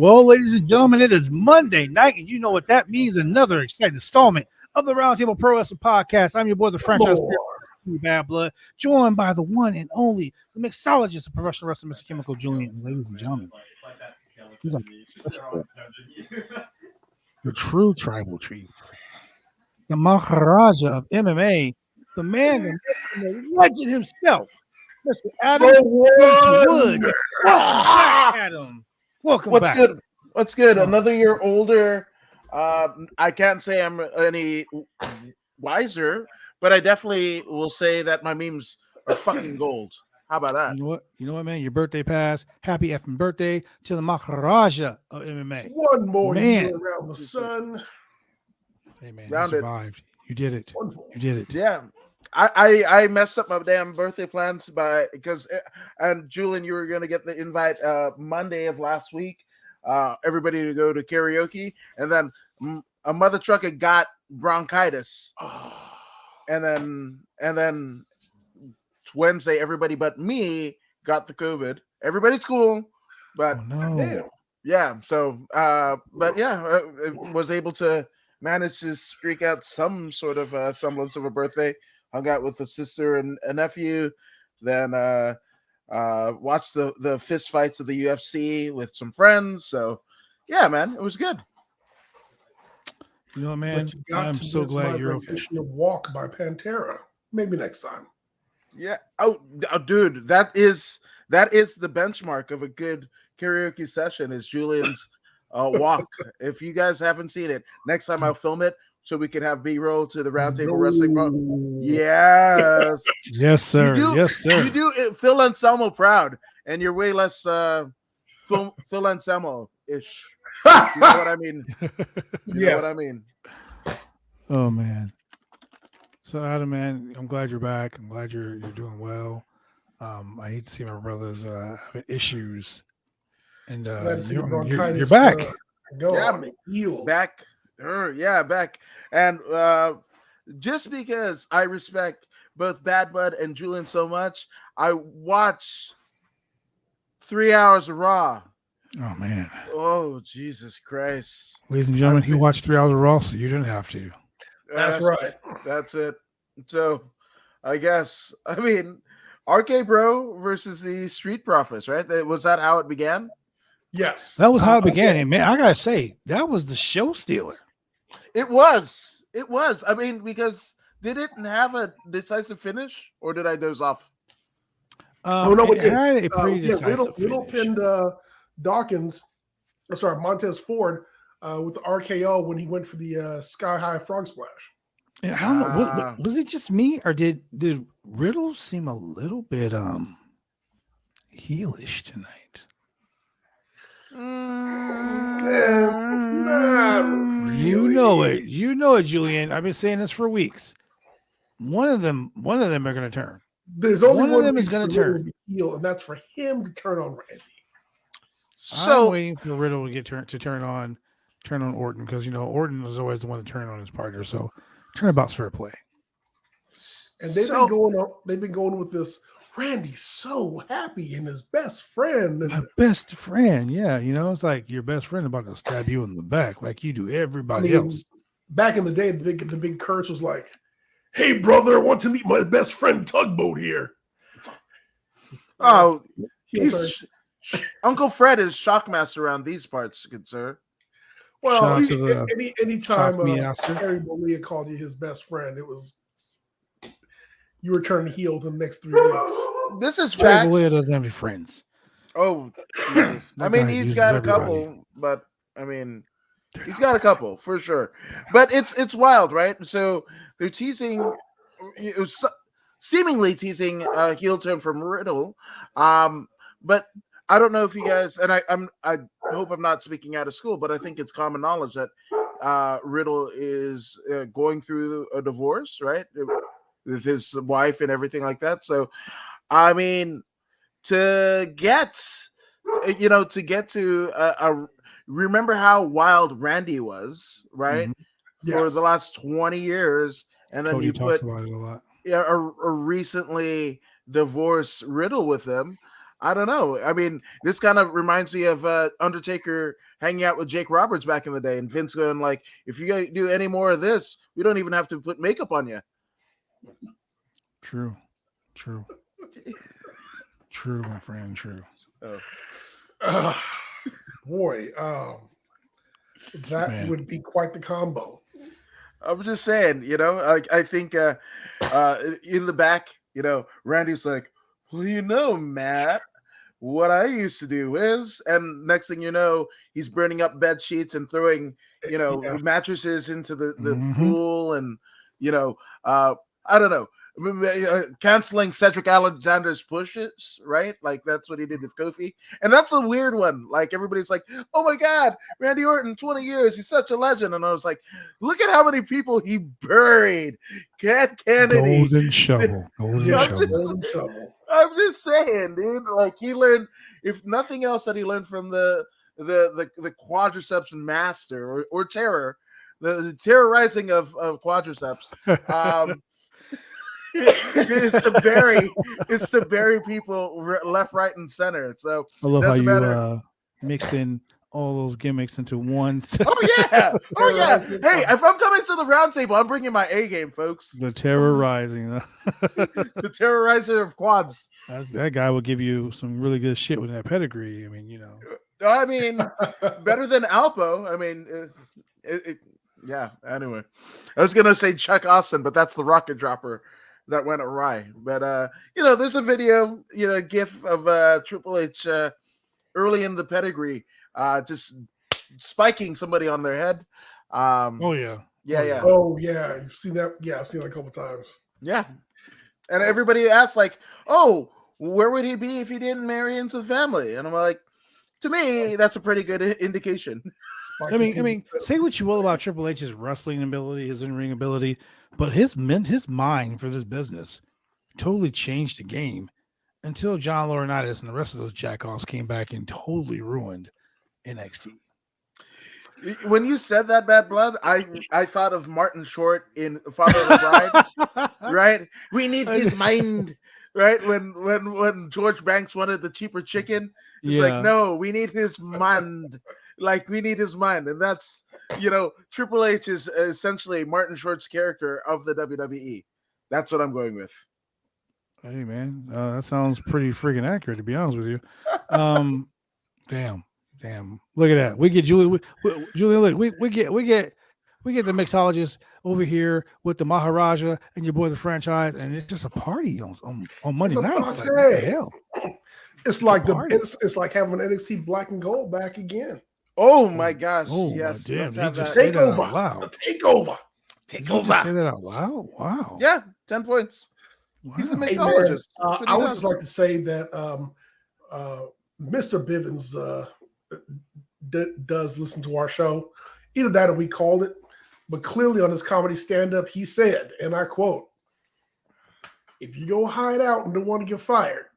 Well, ladies and gentlemen, it is Monday night, and you know what that means. Another exciting installment of the Roundtable Pro Wrestling Podcast. I'm your boy, the franchise Bad Blood, joined by the one and only, the mixologist of professional wrestling, Mr. Chemical Julian. Ladies and gentlemen, the true tribal chief, the Maharaja of MMA, the man, the legend himself, Mr. Adam Wood. Welcome back, Adam. Welcome back. Good? What's good? Another year older. I can't say I'm any wiser, but I definitely will say that my memes are fucking gold. How about that? You know what, man? Your birthday passed. Happy effing birthday to the Maharaja of MMA. One more year around the sun. Hey, man, you survived. You did it. You did it. Yeah. I messed up my damn birthday plans and Julian, you were going to get the invite Monday of last week. Everybody to go to karaoke, and then a mother trucker got bronchitis, and then Wednesday everybody but me got the COVID. Everybody's cool, but yeah. So, but yeah, was able to manage to streak out some sort of semblance of a birthday. Hung out with a sister and a nephew, then watched the fist fights of the UFC with some friends. So yeah, man, it was good. You know, man, I'm so glad you're okay. Walk by Pantera. Maybe next time. Yeah. Oh, dude, that is the benchmark of a good karaoke session. Is Julian's walk. If you guys haven't seen it, next time I'll film it so we can have B-roll to the Roundtable Wrestling. Yes. Yes, sir. Yes, sir. You do Phil Anselmo proud, and you're way less Phil Anselmo-ish. You know what I mean? You know what I mean? Oh, man. So, Adam, man, I'm glad you're back. I'm glad you're doing well. I hate to see my brothers having issues. And you're back. Back. Back. And just because I respect both Bad Bud and Julian so much, I watch 3 hours of Raw. Oh, man. Oh, Jesus Christ. Ladies and gentlemen, he watched 3 hours of Raw, so you didn't have to. That's right. That's it. So, I guess, RK Bro versus the Street Profits, right? Was that how it began? Yes. That was how it began. And, man, I got to say, that was the show stealer. It was. Because did it have a decisive finish, or did I doze off? It had a pretty decisive Riddle pinned Montez Ford with the RKO when he went for the Sky High Frog Splash. And I don't know, was it just me, or did Riddle seem a little bit heelish tonight? You know it, Julian. I've been saying this for weeks. One of them are going to turn. There's only one of them is going to turn, heel, and that's for him to turn on Randy. So I'm waiting for Riddle to turn on Orton, because Orton is always the one to turn on his partner. So turnabout's fair play. And they've been going with this. Randy's so happy and his best friend. My best friend, yeah. It's like your best friend about to stab you in the back like you do everybody else. Back in the day, the big curse was like, "Hey, brother, I want to meet my best friend Tugboat here." Oh, Uncle Fred is shockmaster around these parts, good sir. Well, anytime Harry Bollea called you his best friend, it was you return heel the next 3 weeks. This is facts. Bollea doesn't have any friends. Oh, Jesus. He's got a couple, but he's got a couple for sure. But it's wild, right? So they're teasing, seemingly teasing a heel turn from Riddle, but I don't know if you guys, and I hope I'm not speaking out of school, but I think it's common knowledge that Riddle is going through a divorce, right? With his wife and everything like that. So, to get to remember how wild Randy was, right? Mm-hmm. Yes. For the last 20 years. And then Cody you talks about it a lot. A recently divorced Riddle with him. I don't know. I mean, this kind of reminds me of Undertaker hanging out with Jake Roberts back in the day, and Vince going like, "If you do any more of this, we don't even have to put makeup on you." True, my friend. True. Boy, that would be quite the combo. I'm just saying, I think in the back, Randy's like, well, Matt, what I used to do is, and next thing you know, he's burning up bed sheets and throwing, mattresses into the pool, and I don't know, canceling Cedric Alexander's pushes, right? Like that's what he did with Kofi, and that's a weird one. Like everybody's like, "Oh my God, Randy Orton, 20 years, he's such a legend," and I was like, "Look at how many people he buried." Cat Kennedy, golden shovel. I'm just saying, dude. Like he learned, if nothing else, that he learned from the quadriceps master or terror, the terrorizing of quadriceps. It's to bury people left, right, and center. So I love how you mixed in all those gimmicks into one. Oh yeah. Hey, if I'm coming to the round table, I'm bringing my A game, folks. The terrorizing, the terrorizer of quads. That guy will give you some really good shit with that pedigree. I mean, better than Alpo. I mean, yeah. Anyway, I was gonna say Chuck Austin, but that's the rocket dropper that went awry. But there's a video, gif of Triple H early in the pedigree, just spiking somebody on their head. Oh yeah. You've seen that? Yeah, I've seen it a couple times. Yeah, and everybody asks like, "Oh, where would he be if he didn't marry into the family?" And I'm like, to me, that's a pretty good indication. I mean, say what you will about Triple H's wrestling ability, his in-ring ability, but his mind for this business totally changed the game until John Laurinaitis and the rest of those jackoffs came back and totally ruined NXT. When you said that, Bad Blood, I thought of Martin Short in Father of the Bride, right? We need his mind, right? When George Banks wanted the cheaper chicken, it's like, no, we need his mind. Like, we need his mind. And that's, Triple H is essentially Martin Short's character of the WWE. That's what I'm going with. Hey, man, that sounds pretty freaking accurate, to be honest with you. Damn. Look at that. We get Julian. Julian, look, we get the mixologist over here with the Maharaja and your boy the franchise, and it's just a party on Monday nights. Like, what the hell? It's like it's like having an NXT Black and Gold back again. Oh my gosh! Oh, yes, damn! Takeover! Wow! Takeover! Say that out loud. Wow! Yeah, 10 points. Wow. He's the mixologist. Hey, I would just like to say that Mr. Bivens does listen to our show. Either that or we called it, but clearly on his comedy stand-up, he said, and I quote, "If you go hide out and don't want to get fired,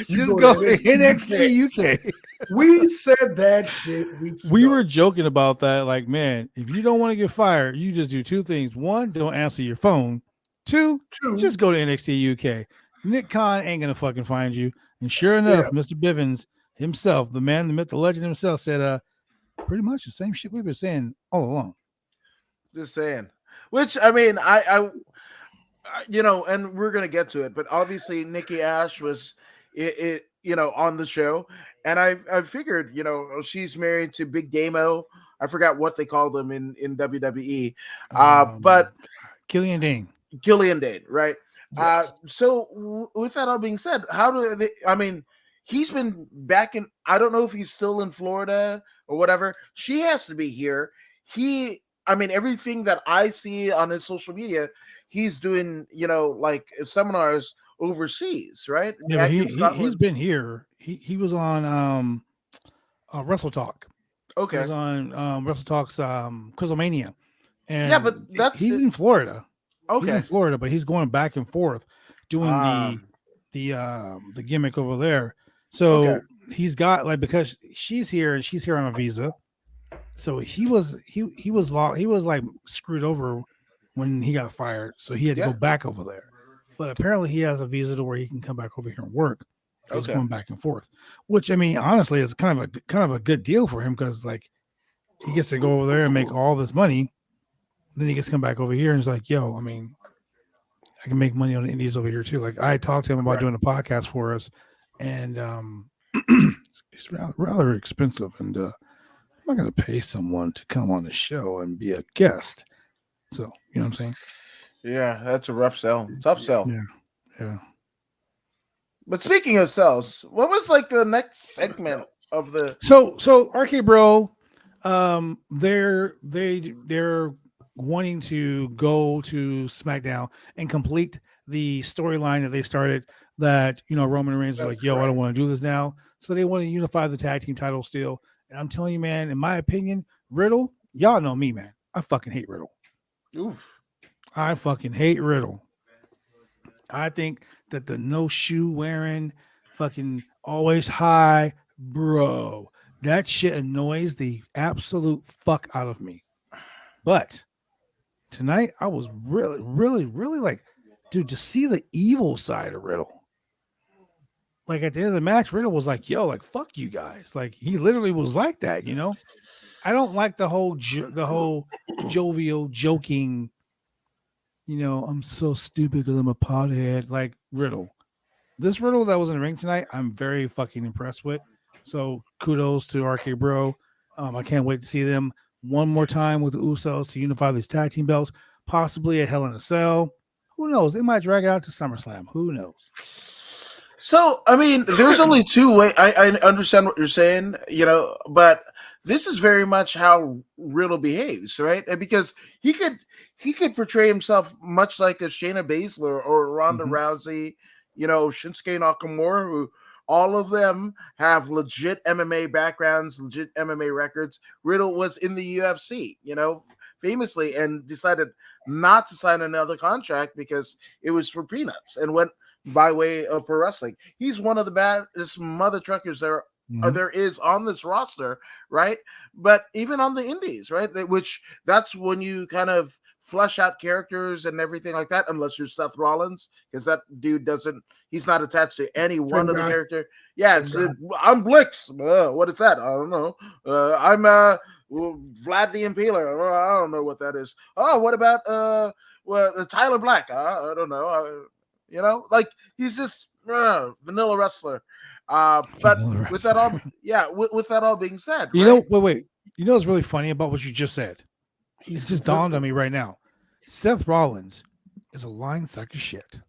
just go to NXT UK." We said that shit. We were joking about that. Like, man, if you don't want to get fired, you just do two things. One, don't answer your phone. Two, just go to NXT UK. Nick Khan ain't gonna fucking find you. And sure enough, Mr. Bivens himself, the man, the myth, the legend himself, said pretty much the same shit we've been saying all along. Just saying. Which, I mean, I and we're gonna get to it, but obviously Nikki Ash was on the show, and I figured, she's married to Big Damo. I forgot what they called him in WWE. But Killian Dane, right? Yes. So with that all being said, how do they? I mean, he's been back in. I don't know if he's still in Florida or whatever. She has to be here. Everything that I see on his social media, he's doing, like seminars overseas, right? Yeah, he's been here. He was on Wrestle Talk. Okay, he was on Wrestle Talk's WrestleMania, and yeah, but he's in Florida. Okay, he's in Florida, but he's going back and forth doing the gimmick over there. So he's got because she's here and she's here on a visa. So he was like screwed over when he got fired. So he had to go back over there. but apparently he has a visa to where he can come back over here and work. He's Okay. going back and forth, which I mean, honestly, is kind of a good deal for him because like he gets to go over there and make all this money. Then he gets to come back over here and he's like, yo, I mean, I can make money on the indies over here too. Like I talked to him about doing a podcast for us, and it's rather expensive, and I'm not going to pay someone to come on the show and be a guest. So you know what I'm saying? Yeah, that's a rough sell. Tough sell. Yeah. But speaking of sells, what was like the next segment of the? So RK Bro, they're wanting to go to SmackDown and complete the storyline that they started. That Roman Reigns was like, "Yo, I don't want to do this now." So they want to unify the tag team title still. And I'm telling you, man, in my opinion, Riddle, y'all know me, man. I fucking hate Riddle. Oof. I fucking hate Riddle. I think that the no shoe wearing, fucking always high, bro, that shit annoys the absolute fuck out of me. But tonight, I was really like, dude, to see the evil side of Riddle. Like at the end of the match, Riddle was like, yo, like, fuck you guys. Like he literally was like that, I don't like the whole jovial joking, I'm so stupid because I'm a pothead, like Riddle. This Riddle that was in the ring tonight, I'm very fucking impressed with. So kudos to RK Bro. I can't wait to see them one more time with the Usos to unify these tag team belts, possibly at Hell in a Cell. Who knows? They might drag it out to SummerSlam. Who knows? So, I mean, there's only two ways. I understand what you're saying, but this is very much how Riddle behaves, right? And because he could portray himself much like a Shayna Baszler or Ronda Rousey, Shinsuke Nakamura, who all of them have legit MMA backgrounds, legit MMA records. Riddle was in the UFC, famously, and decided not to sign another contract because it was for peanuts and went by way of pro wrestling. He's one of the baddest mother truckers there is on this roster, right? But even on the indies, right? That's when you kind of flesh out characters and everything like that, unless you're Seth Rollins, because that dude he's not attached to any one of the character. Yeah, I'm Blix. What is that? I don't know. I'm Vlad the Impaler. I don't know what that is. Oh, what about Tyler Black? I don't know. Like he's this vanilla wrestler. But with that all being said, wait. What's really funny about what you just said? It's just dawned on me right now. Seth Rollins is a lying sack of shit.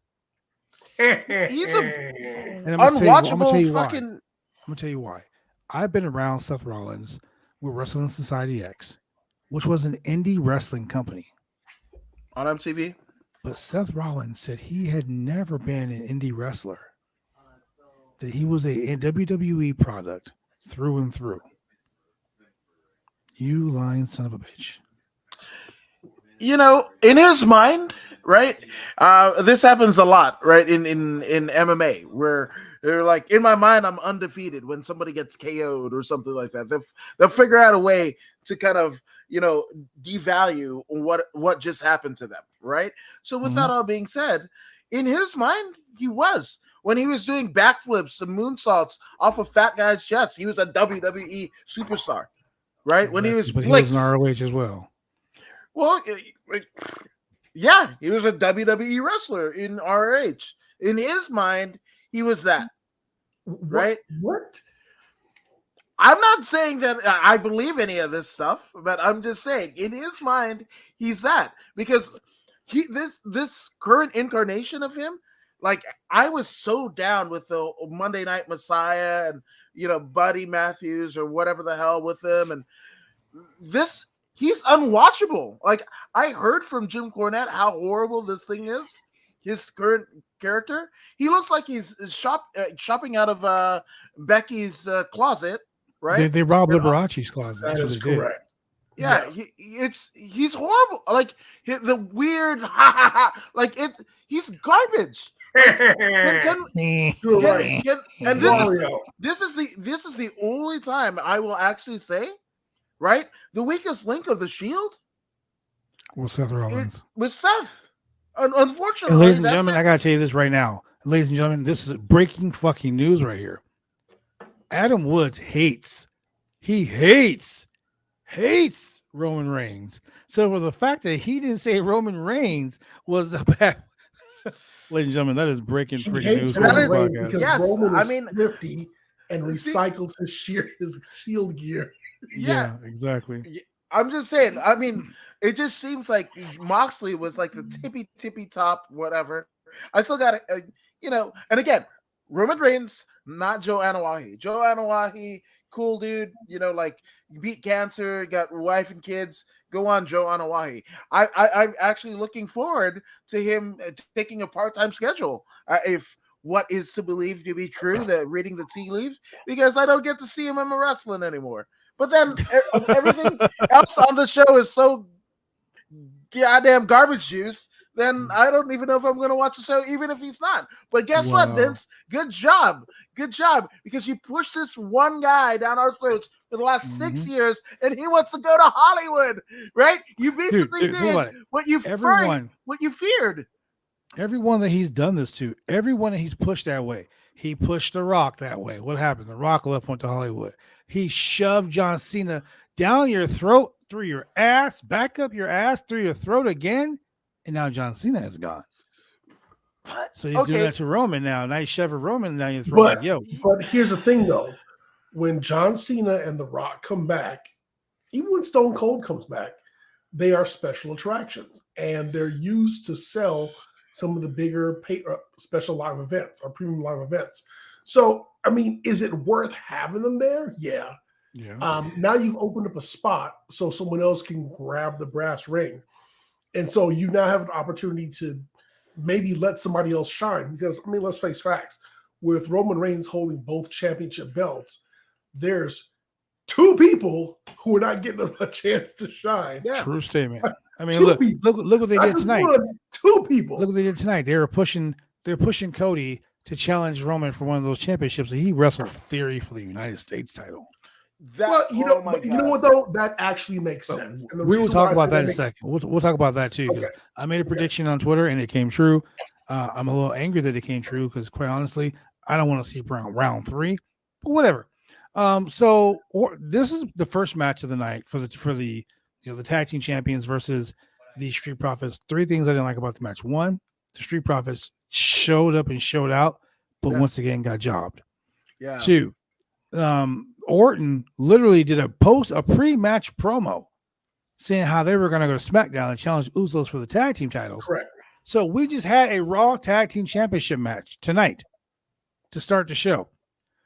He's an unwatchable fucking. I'm gonna tell you why. I've been around Seth Rollins with Wrestling Society X, which was an indie wrestling company on MTV. But Seth Rollins said he had never been an indie wrestler. That he was a WWE product through and through. You lying son of a bitch. In his mind, right? This happens a lot, right? In MMA, where they're like, in my mind, I'm undefeated when somebody gets KO'd or something like that. They'll figure out a way to kind of, devalue what just happened to them, right? So with that all being said, in his mind, he was. When he was doing backflips and moonsaults off of fat guys' chests, he was a WWE superstar, right? When he was But he was an ROH as well. Well, yeah, he was a WWE wrestler in ROH. In his mind, he was that, right? What? I'm not saying that I believe any of this stuff, but I'm just saying in his mind, he's that because this current incarnation of him, like I was so down with the Monday Night Messiah and Buddy Matthews or whatever the hell with him, and he's unwatchable. Like I heard from Jim Cornette how horrible this thing is. His current character, he looks like he's shopping out of Becky's closet. Right? They robbed Liberace's closet. That is correct. Yeah, yes. He's horrible. Like the weird, like he's garbage. You're right. And this is the only time I will actually say, right? The weakest link of the Shield was Seth Rollins. With Seth. And Unfortunately, ladies and that's gentlemen, it. I gotta tell you this right now. Ladies and gentlemen, this is breaking fucking news right here. Adam Woods hates Roman Reigns. So for the fact that he didn't say Roman Reigns was the bad, ladies and gentlemen, that is breaking He freaking hates news for That Roman this is Reigns podcast. because yes. Roman I is mean, thrifty and see, recycles his shield gear. yeah. Yeah, exactly. I'm just saying. I mean, it just seems like Moxley was like the tippy top, whatever. I still got it, And again, Roman Reigns, not Joe Anawahi. Joe Anawahi, cool dude. Like beat cancer, got wife and kids. Go on, Joe Anawahi. I'm actually looking forward to him taking a part-time schedule. If what is to believe to be true, that reading the tea leaves, because I don't get to see him in the wrestling anymore. But then everything else on the show is so goddamn garbage juice. Then I don't even know if I'm going to watch the show, even if he's not. But guess what, Vince? Good job, because you pushed this one guy down our throats for the last 6 years, and he wants to go to Hollywood, right? You basically did what you feared. Everyone that he's done this to, everyone that he's pushed that way. He pushed The Rock that way. What happened? The Rock went to Hollywood. He shoved John Cena down your throat, through your ass, back up your ass, through your throat again, and now John Cena is gone. So he's doing that to Roman now. Now he's shoving Roman down your throat. But here's the thing, though. When John Cena and The Rock come back, even when Stone Cold comes back, they are special attractions, and they're used to sell some of the bigger special live events or premium live events. So, I mean, is it worth having them there? Yeah. Now you've opened up a spot so someone else can grab the brass ring. And so you now have an opportunity to maybe let somebody else shine. Because, I mean, let's face facts. With Roman Reigns holding both championship belts, there's two people who are not getting a chance to shine. Yeah. True statement. I mean, look what they did tonight. Two people. Look what they did tonight. They're pushing Cody to challenge Roman for one of those championships, and he wrestled Theory for the United States title. You know what though? That actually makes sense. And we will talk about that in a second. We'll talk about that too. Okay. I made a prediction on Twitter and it came true. I'm a little angry that it came true because, quite honestly, I don't want to see round 3, but whatever. This is the first match of the night for the the tag team champions versus the Street Profits. 3 things I didn't like about the match. 1, the Street Profits showed up and showed out, but once again got jobbed. 2, Orton literally did a pre-match promo saying how they were going to go to SmackDown and challenge Usos for the tag team titles. Correct. So we just had a Raw tag team championship match tonight to start the show.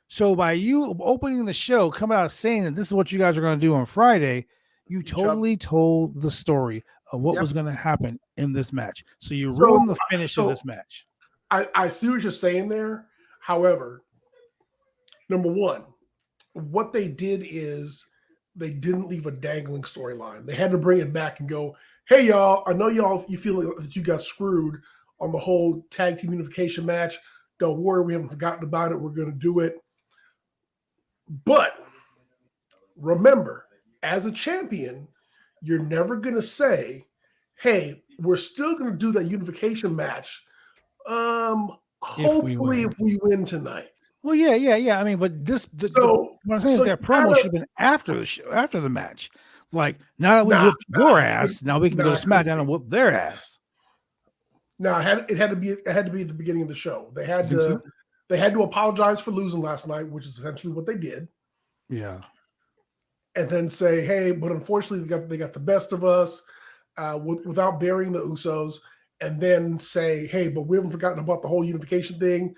So by you opening the show, coming out saying that this is what you guys are going to do on Friday, you totally told the story of what was going to happen in this match. So you ruined the finish of this match. I see what you're saying there. However, number one, what they did is they didn't leave a dangling storyline. They had to bring it back and go, hey, y'all, I know you feel like that you got screwed on the whole tag team unification match. Don't worry, we haven't forgotten about it. We're going to do it. But remember, as a champion, you're never going to say, hey, we're still going to do that unification match. Hopefully if we win tonight. Well, yeah. I mean, but what I'm saying is that promo should have been after the show, after the match. Like, now that we whooped your ass, now we can go to SmackDown and whoop their ass. No, it had to be at the beginning of the show. They had to apologize for losing last night, which is essentially what they did. Yeah. And then say, hey, but unfortunately they got the best of us without burying the Usos. And then say, hey, but we haven't forgotten about the whole unification thing.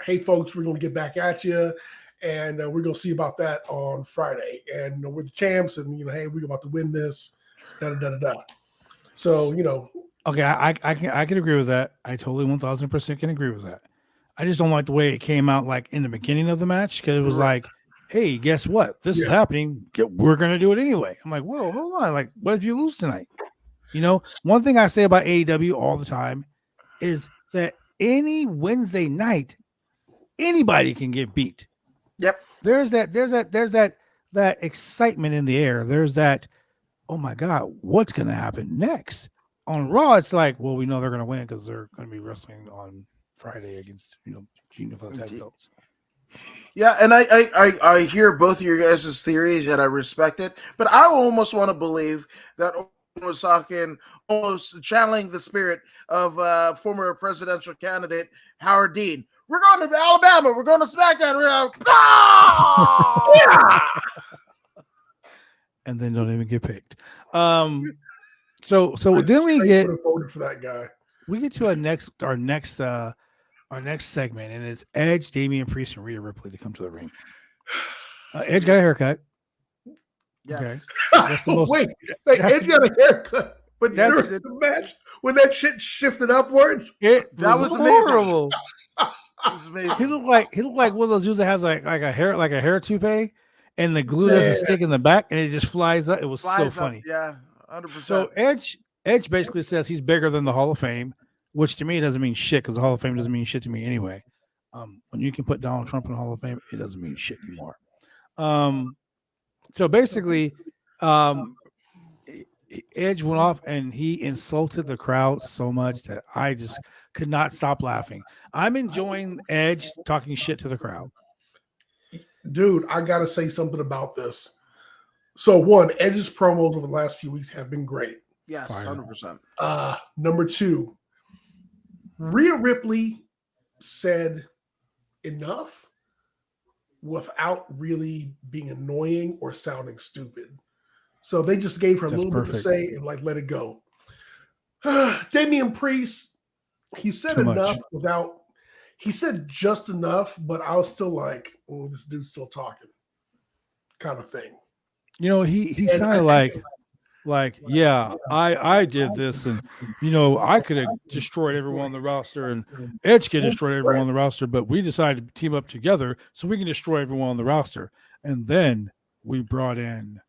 Hey, folks, we're going to get back at you. And we're going to see about that on Friday. And we're the champs. And, hey, we're about to win this. Da-da-da-da-da. So, Okay, I can agree with that. I totally 1,000% can agree with that. I just don't like the way it came out like in the beginning of the match because it was like, hey, guess what? This is happening. We're going to do it anyway. I'm like, whoa, hold on. Like, what if you lose tonight? One thing I say about AEW all the time is that any Wednesday night, anybody can get beat. Yep. There's that excitement in the air. There's that, oh my God, what's going to happen next? On Raw, it's like, well, we know they're going to win because they're going to be wrestling on Friday against Unified Tag Belts. Yeah, and I hear both of your guys' theories, and I respect it. But I almost want to believe that Owen was talking, almost channeling the spirit of former presidential candidate Howard Dean. We're going to Alabama. We're going to SmackDown. We're going to and then don't even get picked. So then we get voted for that guy. We get to our next segment, and it's Edge, Damian Priest, and Rhea Ripley to come to the ring. Edge got a haircut. Yes. Okay. That's the most, Wait, Edge got a haircut, but during the match when that shit shifted upwards, that was horrible. It was amazing. He looked like one of those dudes that has like a hair toupee, and the glue doesn't stick in the back, and it just flies up. It was so funny. Yeah, 100%. So Edge basically says he's bigger than the Hall of Fame, which to me doesn't mean shit because the Hall of Fame doesn't mean shit to me anyway. When you can put Donald Trump in the Hall of Fame, it doesn't mean shit anymore. So basically, Edge went off and he insulted the crowd so much that I just could not stop laughing. I'm enjoying Edge talking shit to the crowd. Dude, I gotta say something about this. So one, Edge's promos over the last few weeks have been great. Yes, 100%. Number two, Rhea Ripley said enough without really being annoying or sounding stupid. So they just gave her a little bit to say and like let it go. Damian Priest, he said enough he said just enough, but I was still like, oh, this dude's still talking kind of thing. He sounded like, yeah, I did this, and I could have destroyed everyone on the roster, and Edge could destroy everyone on the roster, but we decided to team up together so we can destroy everyone on the roster. And then we brought in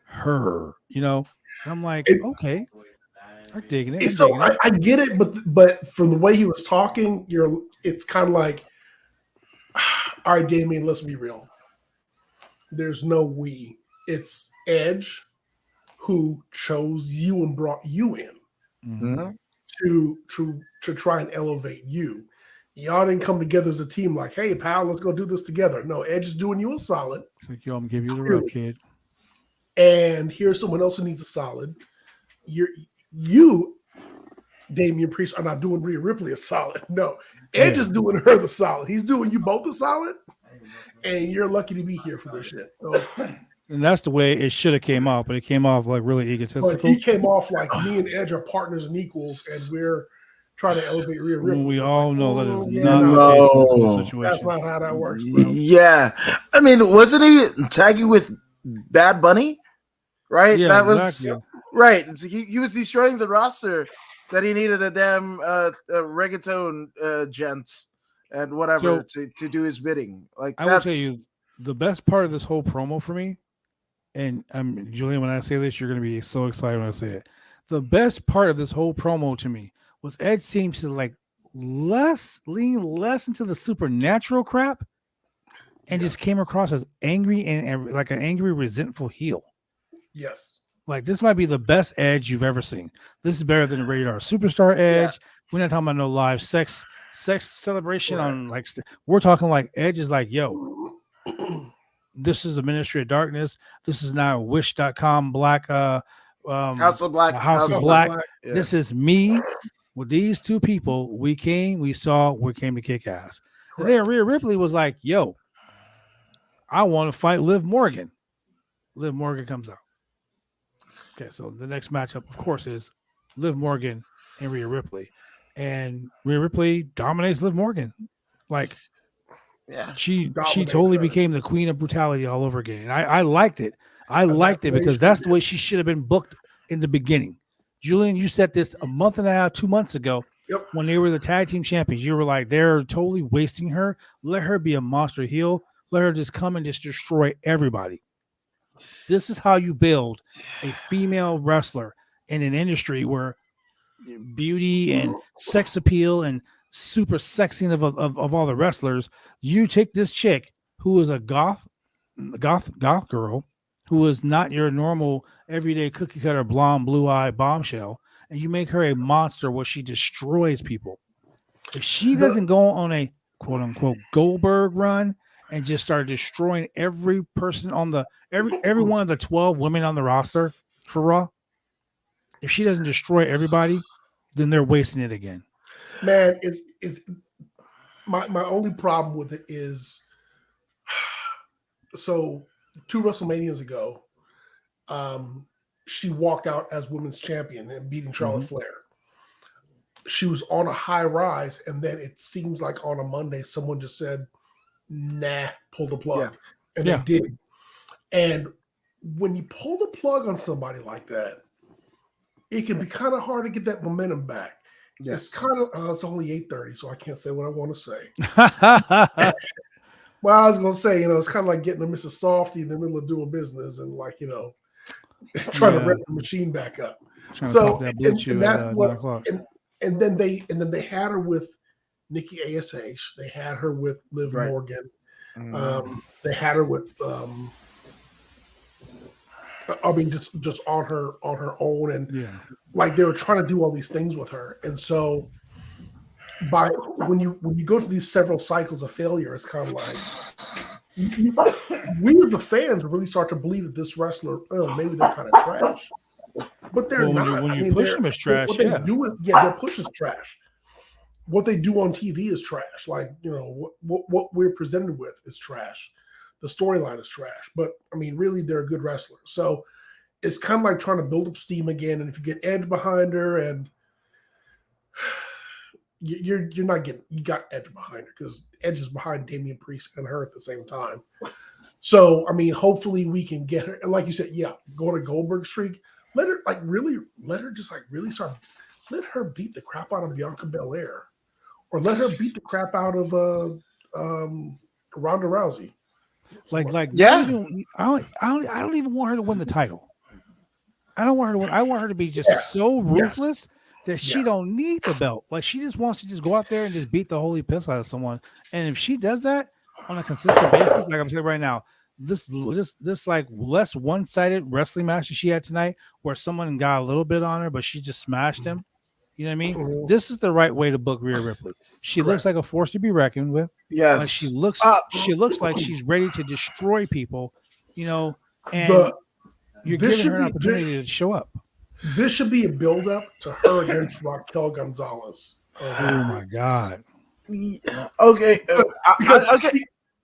her, and I'm like, okay, I'm digging it. I get it, but from the way he was talking, it's kind of like, all right, Damian, let's be real. There's no we. It's Edge who chose you and brought you in to try and elevate you. Y'all didn't come together as a team like, hey, pal, let's go do this together. No, Edge is doing you a solid. It's like, yo, I'm gonna give you the rub, kid. And here's someone else who needs a solid. You, Damian Priest, are not doing Rhea Ripley a solid. No, Edge is doing her the solid. He's doing you both a solid, and you're lucky to be here for this shit. So. And that's the way it should have came off, but it came off like really egotistical. But he came off like me and Edge are partners and equals, and we're trying to elevate Rhea Ripley. We all know that is not the case in this whole situation. That's not how that works, bro. Yeah. I mean, wasn't he tagging with Bad Bunny? Right? Yeah, that exactly. was right. So he was destroying the roster that he needed a damn reggaeton gents and whatever to do his bidding. Like I will tell you, the best part of this whole promo for me, and Julian, when I say this, you're going to be so excited when I say it. The best part of this whole promo to me was Edge seems to like lean less into the supernatural crap and just came across as angry and like an angry, resentful heel. Yes. Like this might be the best Edge you've ever seen. This is better than the Radar Superstar Edge. Yeah. We're not talking about no live sex celebration on like we're talking like Edge is like, yo, this is a Ministry of Darkness. This is now Wish.com Black House of Black. House of Black. Yeah. This is me with these two people. We came to kick ass. Correct. And then Rhea Ripley was like, yo, I want to fight Liv Morgan. Liv Morgan comes out. Okay, so the next matchup, of course, is Liv Morgan and Rhea Ripley. And Rhea Ripley dominates Liv Morgan. Like, yeah, she totally became the queen of brutality all over again. And I liked it. I liked it because that's the way she should have been booked in the beginning. Julian, you said this a month and a half, 2 months ago when they were the tag team champions. You were like, they're totally wasting her. Let her be a monster heel. Let her just come and just destroy everybody. This is how you build a female wrestler in an industry where beauty and sex appeal and super sexing of all the wrestlers. You take this chick who is a goth girl, who is not your normal everyday cookie cutter blonde blue eye bombshell, and you make her a monster where she destroys people. If she doesn't go on a quote unquote Goldberg run and just start destroying every person on the every one of the 12 women on the roster for Raw, if she doesn't destroy everybody, then they're wasting it again. Man, it's my only problem with it is, so 2 WrestleManias ago, she walked out as women's champion and beating Charlotte Flair. She was on a high rise, and then it seems like on a Monday, someone just said, nah, pull the plug. And they did. And when you pull the plug on somebody like that, it can be kind of hard to get that momentum back. Yes. It's kind of, it's only 8:30, so I can't say what I want to say. Well, I was going to say, it's kind of like getting a Mrs. Softy in the middle of doing business and trying to rev the machine back up. So, and that's what, and then they had her with Nikki ASH. They had her with Liv Morgan. They had her with, just on her own, and they were trying to do all these things with her. And so, when you go through these several cycles of failure, it's kind of like we as the fans really start to believe that this wrestler, maybe they're kind of trash, but they're not. When you push them as trash, what they do is, their push is trash. What they do on TV is trash. What we're presented with is trash. The storyline is trash, but really, they're a good wrestler. So it's kind of like trying to build up steam again. And if you get Edge behind her, and you got Edge behind her, because Edge is behind Damian Priest and her at the same time. So hopefully we can get her. And like you said, go on a Goldberg streak. Let her really start. Let her beat the crap out of Bianca Belair, or let her beat the crap out of Ronda Rousey. I don't even want her to win the title. I don't want her to win. I want her to be just so ruthless that she don't need the belt. She just wants to just go out there and just beat the holy piss out of someone. And if she does that on a consistent basis, like I'm saying right now, this less one-sided wrestling match that she had tonight, where someone got a little bit on her, but she just smashed him. You know what I mean? This is the right way to book Rhea Ripley. She looks like a force to be reckoned with. Yes. She looks like she's ready to destroy people, and you're giving her an opportunity to show up. This should be a build-up to her against Raquel Gonzalez. Oh my God. Okay.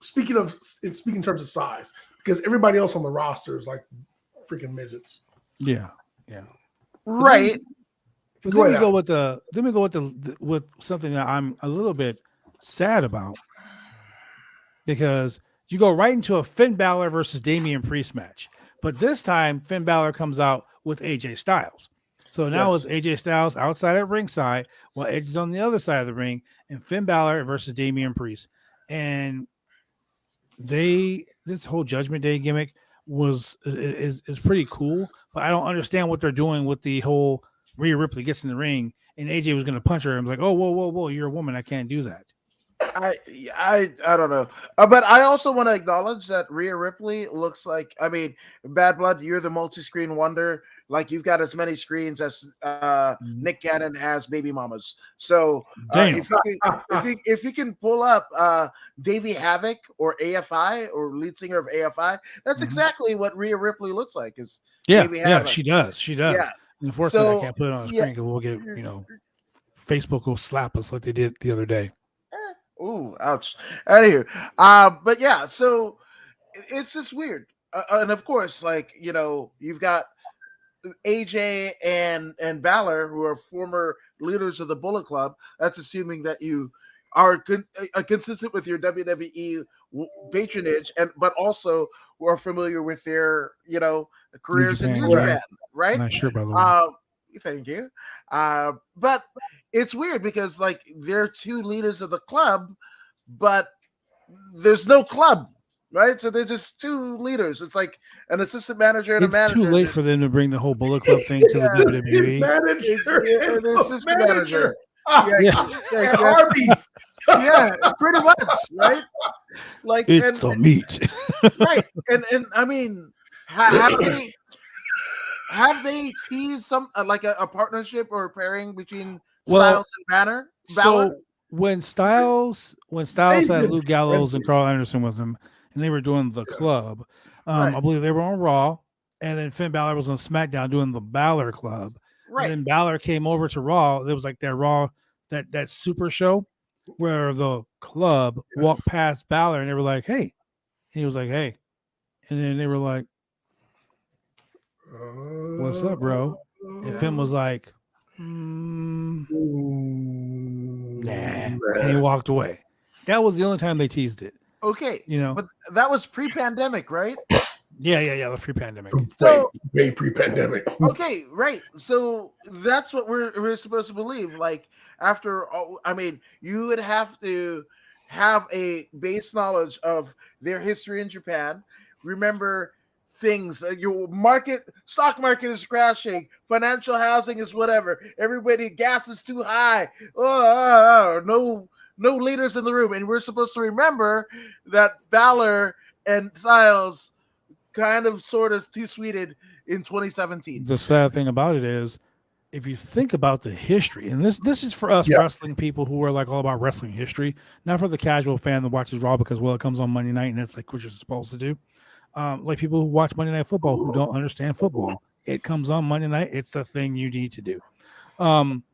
Speaking in terms of size, because everybody else on the roster is like freaking midgets. Yeah. Right. But let me go with something that I'm a little bit sad about, because you go right into a Finn Balor versus Damian Priest match, but this time Finn Balor comes out with AJ Styles. So now it's AJ Styles outside at ringside, while Edge is on the other side of the ring, and Finn Balor versus Damian Priest. And this whole Judgment Day gimmick is pretty cool, but I don't understand what they're doing with the whole Rhea Ripley gets in the ring and AJ was going to punch her and be like, oh, whoa, you're a woman, I can't do that. I don't know, but I also want to acknowledge that Rhea Ripley looks like, Bad Blood, you're the multi-screen wonder. You've got as many screens as Nick Cannon has baby mamas. So if you can pull up Davey Havoc or AFI or lead singer of AFI, that's exactly what Rhea Ripley looks like. She does. Yeah. Unfortunately, I can't put it on the screen because we'll get, Facebook will slap us like they did the other day. Ooh, ouch. Anywho, but yeah, so it's just weird. And of course, you've got AJ and Balor, who are former leaders of the Bullet Club. That's assuming that you are consistent with your WWE patronage, but also are familiar with their, careers in New Japan, right? Nice shirt, by the way. Thank you. But it's weird because they're two leaders of the club, but there's no club, right? So they're just two leaders. It's like an assistant manager and a manager. It's too late for them to bring the whole Bullet Club thing to the WWE. Manager and assistant manager. Arby's. Yeah, pretty much, right? It's the meat. Right. And how Have they teased some like a partnership or a pairing between Well, Styles and Banner? Balor? so when Styles They've had been Luke Gallows and friendly. Carl Anderson with them, and they were doing the club, Right. I believe they were on Raw, and then Finn Balor was on SmackDown doing the Balor Club, and Right. then Balor came over to Raw. There was like that Raw that super show where the club walked past Balor and they were like, "Hey," and he was like, "Hey," and then they were like, "What's up, bro?" And Finn was like, "Nah," and he walked away. That was the only time they teased it. Okay. You know, But that was pre-pandemic, right? yeah, it was pre-pandemic. So way pre-pandemic. okay, right. So that's what we're supposed to believe. Like after all, I mean, you would have to have a base knowledge of their history in Japan. Remember things. Your stock market is crashing. Financial housing is whatever. Everybody, gas is too high. No leaders in the room, and we're supposed to remember that Balor and Styles kind of sort of two-sweeted in 2017. The sad thing about it is, if you think about the history, and this is for us Yeah. wrestling people who are like all about wrestling history, not for the casual fan that watches Raw because it comes on Monday night and it's like what you're supposed to do. Like people who watch Monday Night Football who don't understand football, it comes on Monday night. It's the thing you need to do.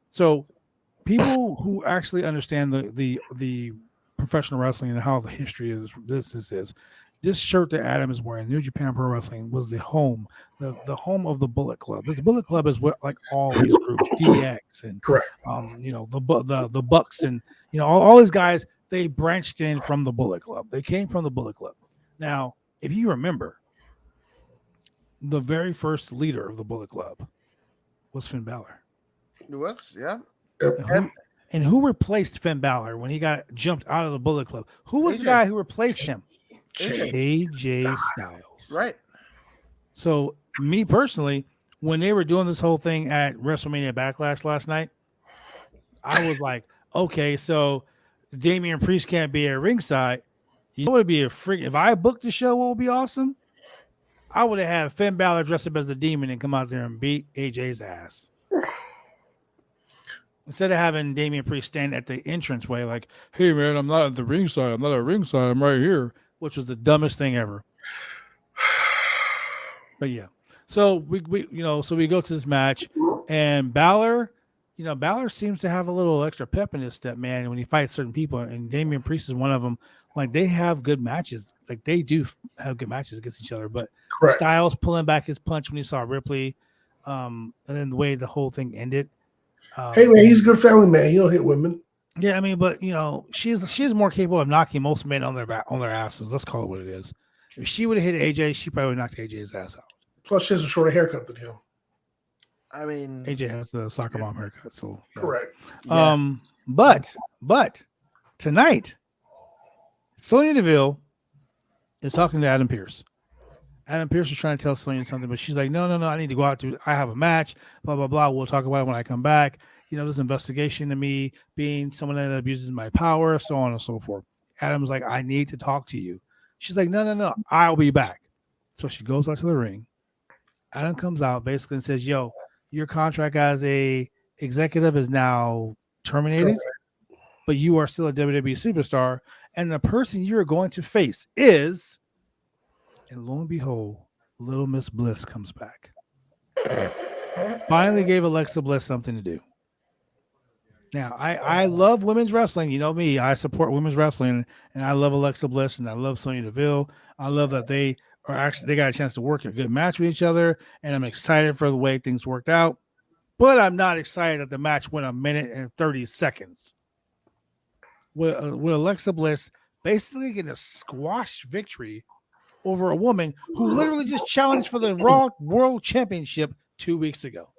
So people who actually understand the professional wrestling and how the history of this is. This shirt that Adam is wearing, New Japan Pro Wrestling, was the home home of the Bullet Club. The Bullet Club is what like all these groups, DX and Correct. the Bucks and all these guys. They branched in from the Bullet Club. They came from the Bullet Club. Now, if you remember, the very first leader of the Bullet Club was Finn Balor. It was, yeah. And who replaced Finn Balor when he got jumped out of the Bullet Club? Who was AJ. the guy who replaced him? AJ. AJ Styles. Right. So, me personally, when they were doing this whole thing at WrestleMania Backlash last night, I was like, okay, so Damian Priest can't be at ringside. You know what would be a freak? If I booked the show, what would be awesome? I would have had Finn Balor dressed up as the demon and come out there and beat AJ's ass. Instead of having Damian Priest stand at the entranceway like, hey, man, I'm not at the ringside. I'm not at ringside. I'm right here, which was the dumbest thing ever. But yeah. So we go to this match and Balor seems to have a little extra pep in his step, man, when he fights certain people, and Damian Priest is one of them. Like, they have good matches. Like, they do have good matches against each other. But Correct. Styles pulling back his punch when he saw Ripley, and then the way the whole thing ended. Hey, man, he's a good family man. He don't hit women. Yeah, I mean, but she's more capable of knocking most men on their asses. Let's call it what it is. If she would have hit AJ, she probably would have knocked AJ's ass out. Plus, she has a shorter haircut than him. I mean, AJ has the soccer mom haircut, so yeah. Correct. But tonight, Sonya Deville is talking to Adam Pearce. Adam Pearce is trying to tell Sonya something, but she's like, no, I need to go out I have a match, blah, blah, blah. We'll talk about it when I come back. This investigation of me being someone that abuses my power, so on and so forth. Adam's like, I need to talk to you. She's like, no, I'll be back. So she goes out to the ring. Adam comes out basically and says, yo, your contract as a executive is now terminated, but you are still a WWE superstar. And the person you're going to face is, and lo and behold, Little Miss Bliss comes back. Finally gave Alexa Bliss something to do. Now, I love women's wrestling. You know me. I support women's wrestling, and I love Alexa Bliss, and I love Sonya Deville. I love that they got a chance to work a good match with each other, and I'm excited for the way things worked out. But I'm not excited that the match went 1 minute and 30 seconds. With Alexa Bliss basically getting a squash victory over a woman who literally just challenged for the Raw World Championship 2 weeks ago.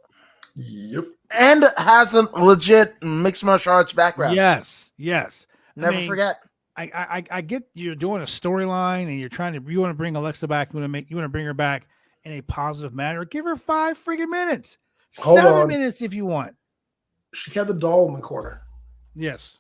Yep. And has a legit mixed martial arts background. Yes. Never forget. I get you're doing a storyline and you want to bring Alexa back. You want to bring her back in a positive manner. Give her 5 freaking minutes. Hold 7 on. minutes if you want. She had the doll in the corner. Yes.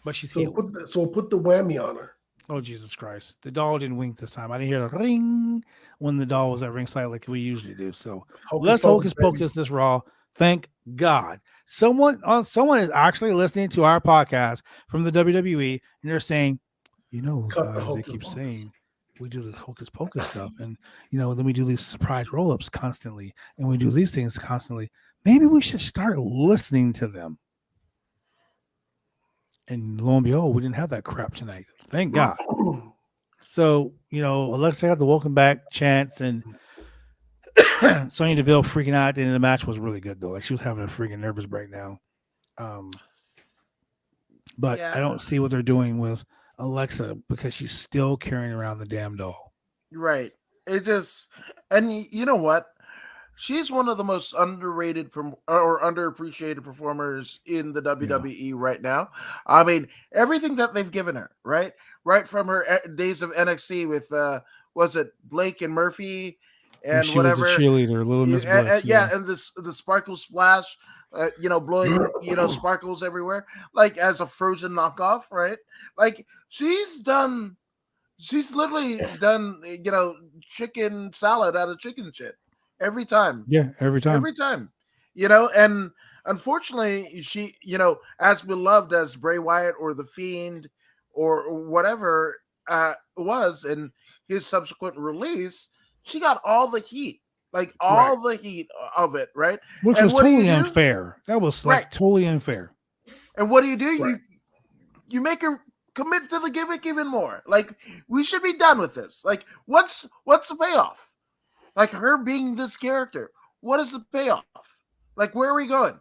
But she's So healed. we'll put the whammy on her. Oh, Jesus Christ. The doll didn't wink this time. I didn't hear the ring when the doll was at ringside like we usually do. So let's hocus baby. pocus this Raw. Thank God. Someone is actually listening to our podcast from the WWE, and they're saying, Cut the guys, they hocus keep pocus. saying we do the hocus pocus stuff, and then we do these surprise roll-ups constantly, and we do these things constantly. Maybe we should start listening to them. And lo and behold, we didn't have that crap tonight. Thank God. So, Alexa got the welcome back chance, and Sonya Deville freaking out at the end of the match was really good, though. Like, she was having a freaking nervous breakdown. But Yeah. I don't see what they're doing with Alexa because she's still carrying around the damn doll. Right. It just, and you know what? She's one of the most underrated or underappreciated performers in the WWE right now. I mean, everything that they've given her, right? Right from her days of NXT with, was it Blake and Murphy and she whatever. was a cheerleader, Little Miss Bliss. And the sparkle splash, blowing, sparkles everywhere, like as a Frozen knockoff, right? Like she's literally done, chicken salad out of chicken shit. Every time. Yeah, every time. And unfortunately, she, as beloved as Bray Wyatt or The Fiend or whatever was in his subsequent release, she got all the heat. Like all the heat of it, right? Which was totally unfair. That was totally unfair. And what do? Right. You make her commit to the gimmick even more. Like, we should be done with this. Like, what's the payoff? Like, her being this character, what is the payoff? Like, where are we going?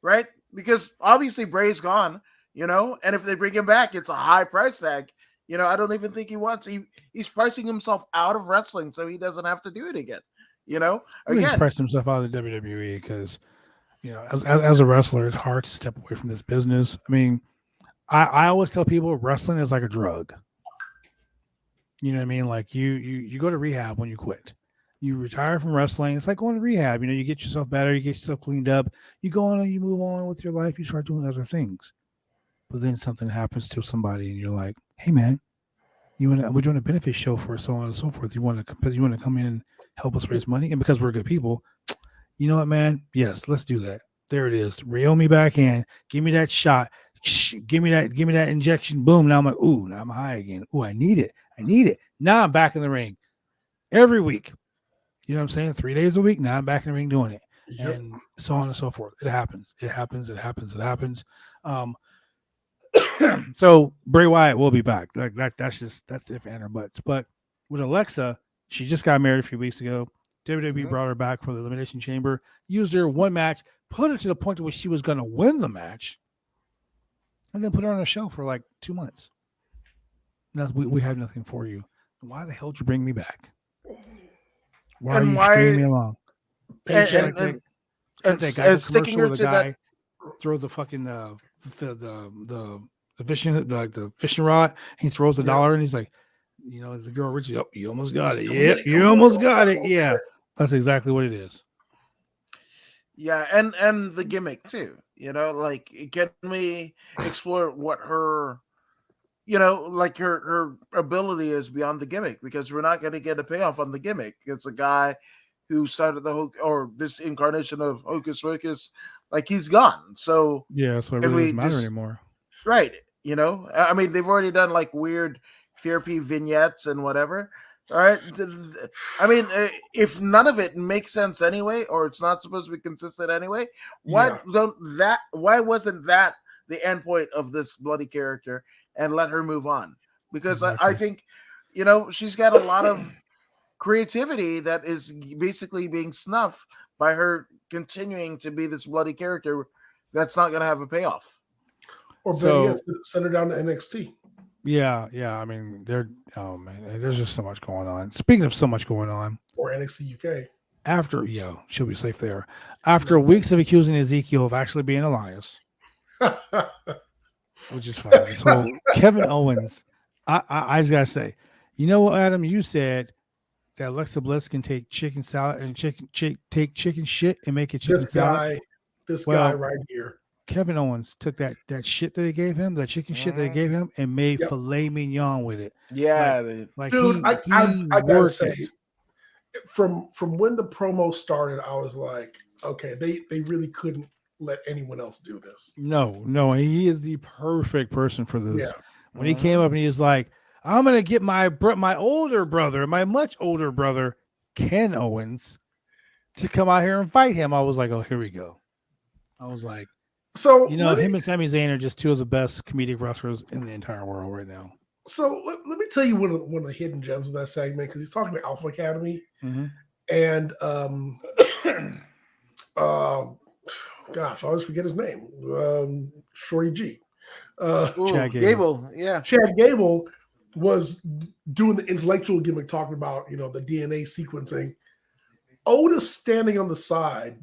Right? Because obviously Bray's gone, and if they bring him back, it's a high price tag. I don't even think he wants. He's pricing himself out of wrestling so he doesn't have to do it again. Again, he's priced himself out of the WWE because, as a wrestler, it's hard to step away from this business. I mean, I always tell people wrestling is like a drug. You know what I mean? Like you go to rehab when you quit. You retire from wrestling. It's like going to rehab. You get yourself better. You get yourself cleaned up. You go on and you move on with your life. You start doing other things. But then something happens to somebody and you're like, hey, man, we're doing a benefit show for so on and so forth. You want to come in and help us raise money? And because we're good people, you know what, man? Yes, let's do that. There it is. Reel me back in. Give me that shot. Give me that injection. Boom. Now I'm like, ooh, now I'm high again. Ooh, I need it. Now I'm back in the ring every week. You know what I'm saying? 3 days a week. Now I'm back in the ring doing it. Yep. And so on and so forth. It happens. So Bray Wyatt will be back. Like that's if and her butts. But with Alexa, she just got married a few weeks ago. WWE brought her back for the Elimination Chamber, used her one match, put her to the point where she was going to win the match, and then put her on a show for like 2 months. Now, we have nothing for you. Why the hell did you bring me back? Why are you stringing me along? And sticking her to that. Throws the fucking the fishing rod. He throws the dollar, and he's like, the girl Richie. Oh, you almost got it. Yep, you almost got it. Yeah, that's exactly what it is. Yeah, and the gimmick too. Like, can we explore what her, like her ability is beyond the gimmick? Because we're not going to get a payoff on the gimmick. It's a guy who started this incarnation of Hocus Pocus. Like, he's gone. So yeah, so it really doesn't matter anymore. Right. I mean, they've already done like weird therapy vignettes and whatever. All right. I mean, if none of it makes sense anyway, or it's not supposed to be consistent anyway, why wasn't that the end point of this bloody character and let her move on? Because exactly. I think, she's got a lot of creativity that is basically being snuffed by her continuing to be this bloody character that's not going to have a payoff. Or better yet, send her down to NXT. Yeah. I mean, there's just so much going on. Speaking of so much going on, or NXT UK. After she'll be safe there. After weeks of accusing Ezekiel of actually being Elias, which is fine. So Kevin Owens, I just gotta say, you know what, Adam? You said that Alexa Bliss can take chicken salad and take chicken shit and make it chicken salad. This guy right here. Kevin Owens took that shit that they gave him, that chicken shit that they gave him, and made filet mignon with it. Yeah, Like dude, he I gotta worked say, it. from when the promo started, I was like, okay, they really couldn't let anyone else do this. No, he is the perfect person for this. Yeah. When he came up and he was like, "I'm gonna get my older brother, my much older brother, Ken Owens, to come out here and fight him," I was like, "Oh, here we go." I was like, So him and Sami Zayn are just two of the best comedic wrestlers in the entire world right now. So let me tell you one of the hidden gems in that segment, because he's talking to Alpha Academy, and gosh, I always forget his name. Shorty G. Chad Gable. Yeah. Chad Gable was doing the intellectual gimmick, talking about the DNA sequencing. Otis standing on the side,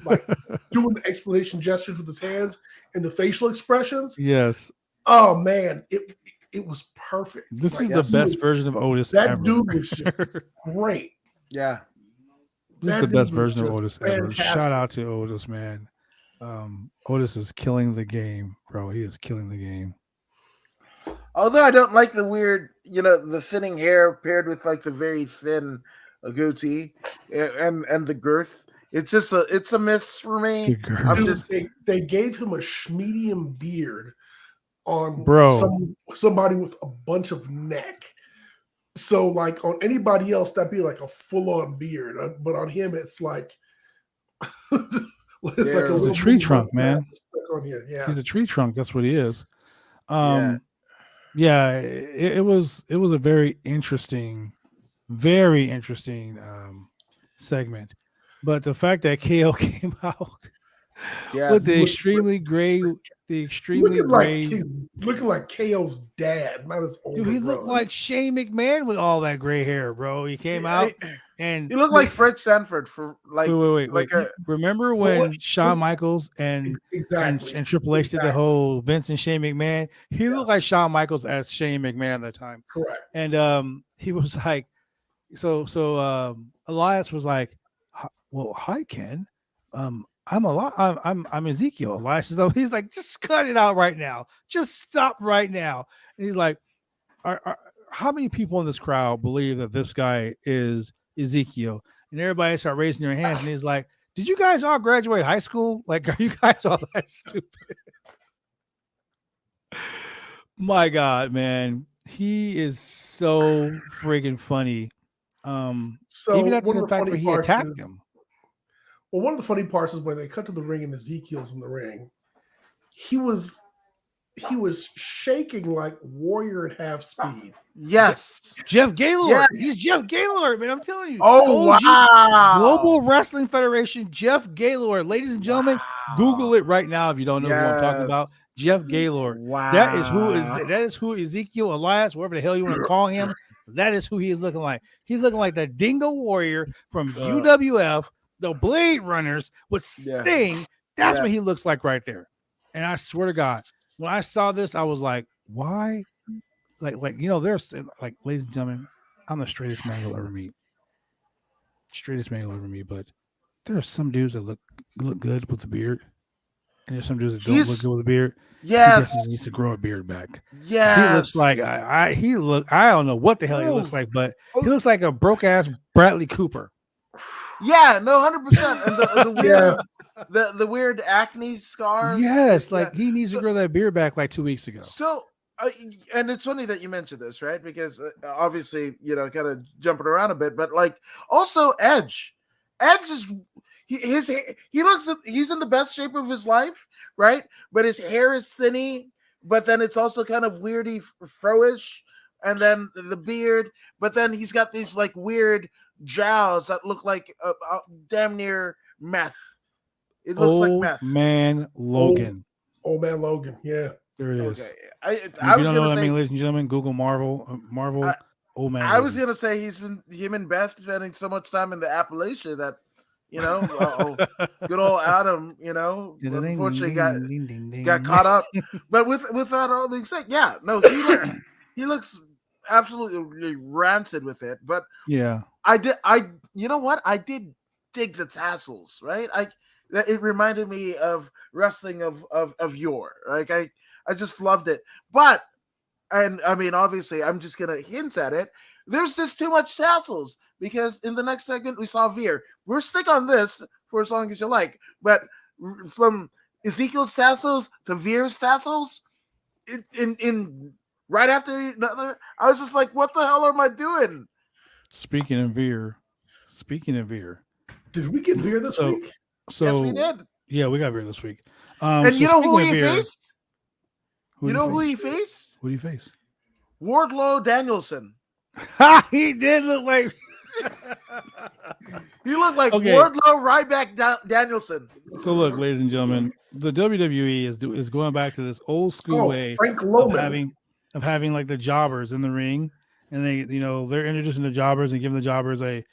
like doing the explanation gestures with his hands and the facial expressions. Yes. Oh man, it was perfect. This is the best version of Otis that ever. Dude was just great. Yeah. This is the best version of Otis ever. Shout out to Otis, man. Otis is killing the game, bro. He is killing the game. Although I don't like the weird, the thinning hair paired with like the very thin goatee and the girth. It's a miss for me. They gave him a schmedium beard on somebody with a bunch of neck. So like on anybody else, that'd be like a full-on beard, but on him, it's like it's like a tree trunk, man. On here. Yeah, he's a tree trunk. That's what he is. It was a very interesting segment, but the fact that KO came out with the extremely gray. Looking like KO's dad, not his older brother. He looked like Shane McMahon with all that gray hair, bro. He came out and he looked like Fred Sanford for like. Wait. Remember when Shawn Michaels and Triple H did the whole Vince and Shane McMahon? He looked like Shawn Michaels as Shane McMahon at the time. Correct. And he was like, so Elias was like, "Well, hi Ken. I'm Ezekiel." Elias is, he's like, "Just cut it out right now. Just stop right now." And he's like, how many people in this crowd believe that this guy is Ezekiel? And everybody start raising their hands. And he's like, "Did you guys all graduate high school? Like, are you guys all that stupid?" My God, man. He is so friggin' funny. So even after the fact where he attacked him. Well, one of the funny parts is when they cut to the ring and Ezekiel's in the ring, he was shaking like Warrior at half speed. Yes. Jeff Gaylord. Yeah. He's Jeff Gaylord, man. I'm telling you. Oh, wow. Global Wrestling Federation, Jeff Gaylord. Ladies and gentlemen, Google it right now if you don't know who I'm talking about. Jeff Gaylord. Wow. That is who Ezekiel Elias, whatever the hell you want to call him, that is who he is looking like. He's looking like that Dingo Warrior from UWF. The Blade Runners with Sting. That's what he looks like right there. And I swear to God, when I saw this, I was like, why? There's like, ladies and gentlemen, I'm the straightest man you'll ever meet. But there are some dudes that look good with a beard. And there's some dudes that don't look good with a beard. Yes. He definitely needs to grow a beard back. Yes. He looks like I don't know what the hell he looks like, but he looks like a broke ass Bradley Cooper. Yeah, no, 100%. And the weird, the weird acne scars. Yes, like he needs to grow that beard back like 2 weeks ago. So, and it's funny that you mentioned this, right? Because obviously, kind of jumping around a bit, but like also Edge is he's in the best shape of his life, right? But his hair is thinny, but then it's also kind of weirdy, fro-ish, and then the beard, but then he's got these like weird jowls that look like damn near meth. It looks like meth. Man Logan. Old man Logan. Yeah. There it is. Okay. I was gonna say, ladies and gentlemen, Google Marvel. Old man. I was gonna say him and Beth spending so much time in the Appalachia that good old Adam, unfortunately got caught up. But with that all being said, he looks absolutely rancid with it. But yeah, I did dig the tassels, right? that it reminded me of wrestling of yore. Like I just loved it. But and I mean, obviously, I'm just gonna hint at it. There's just too much tassels because in the next segment we saw Veer. We'll stick on this for as long as you like, but from Ezekiel's tassels to Veer's tassels, in right after another, I was just like, "What the hell am I doing?" Speaking of Veer, did we get Veer this week? Yes, we did. Yeah, we got Veer this week. And you know who he Veer, faced? You know who he faced? Who do you face? Wardlow Danielson. He did look like he looked like Wardlow Ryback Danielson. So look, ladies and gentlemen, the WWE is going back to this old school way of having like the jobbers in the ring, and they're introducing the jobbers and giving the jobbers a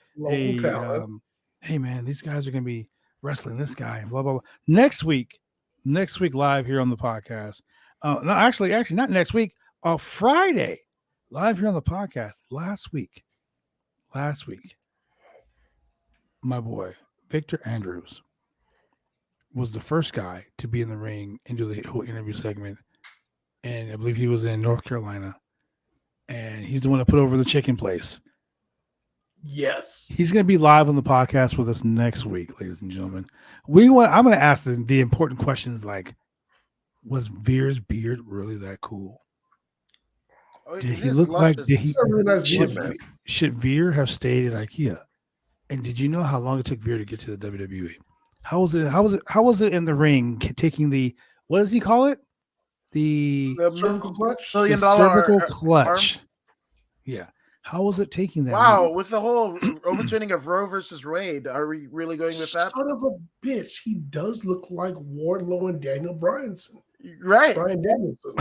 hey man, these guys are gonna be wrestling this guy and blah blah blah. Next week live here on the podcast. No, actually not next week. Friday, live here on the podcast. Last week, my boy Victor Andrews was the first guy to be in the ring and do the whole interview segment, and I believe he was in North Carolina, and he's the one that put over the chicken place. Yes, he's going to be live on the podcast with us next week, ladies and gentlemen. I'm going to ask the important questions like, was Veer's beard really that cool? Did he look like? Should Veer have stayed at IKEA? And did you know how long it took Veer to get to the WWE? How was it in the ring taking the, what does he call it? The cervical clutch. $1 million cervical clutch. Arm? Yeah. How was it taking that? Wow, move? With the whole overturning of Roe versus Wade, are we really going with that? Son of a bitch, he does look like Wardlow and Daniel Bryanson. Right. Bryan Danielson.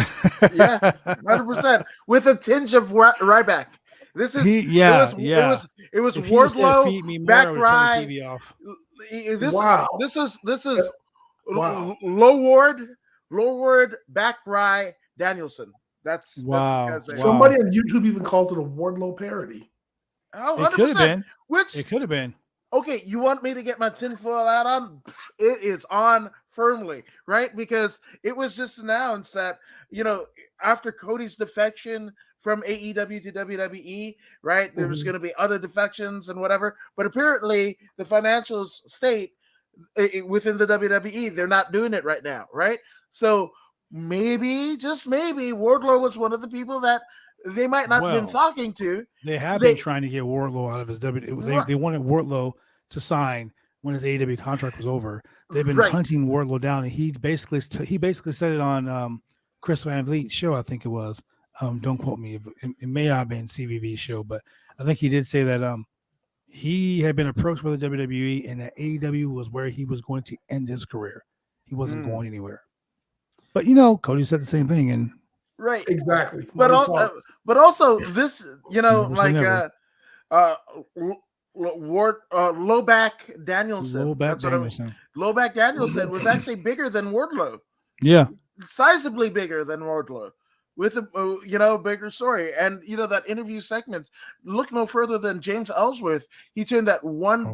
Yeah, 100%. With a tinge of Ryback. This is it was Wardlow, back rye. This is low ward, back rye, Danielson. That's somebody on YouTube even calls it a Wardlow parody. Oh, 100%. It could have been. It could have been. Okay, you want me to get my tinfoil hat on? It is on firmly, right? Because it was just announced that, after Cody's defection from AEW to WWE, right? There was going to be other defections and whatever. But apparently the financials state within the WWE, they're not doing it right now, right? So maybe, just maybe, Wardlow was one of the people that they might not have been talking to. They have been trying to get Wardlow out of his WWE. They wanted Wardlow to sign when his AEW contract was over. They've been hunting Wardlow down, and he basically said it on Chris Van Vliet's show, I think it was. Don't quote me. It may not have been CVV's show, but I think he did say that he had been approached by the WWE and that AEW was where he was going to end his career. He wasn't going anywhere. But, Cody said the same thing. And right. Exactly. But also this, Lowback Danielson. Lowback Danielson was actually bigger than Wardlow. Yeah. Sizably bigger than Wardlow. With a bigger story. And that interview segment, look no further than James Ellsworth. He turned that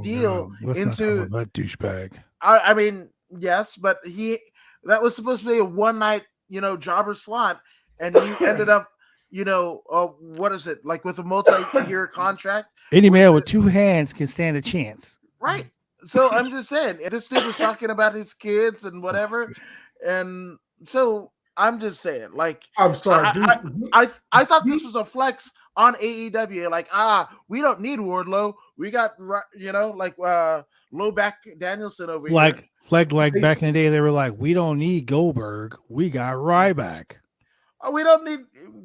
deal into that douchebag. I mean, yes, but that was supposed to be a one night, jobber slot, and he ended up, what is it, like with a multi-year contract? Any man with two hands can stand a chance. Right. So I'm just saying, this dude was talking about his kids and whatever, and so I'm just saying, like, I'm sorry, I thought this was a flex on AEW, like, we don't need Wardlow, we got Lowback Danielson over here. Like back in the day, they were like, we don't need Goldberg, we got Ryback. Oh, we don't need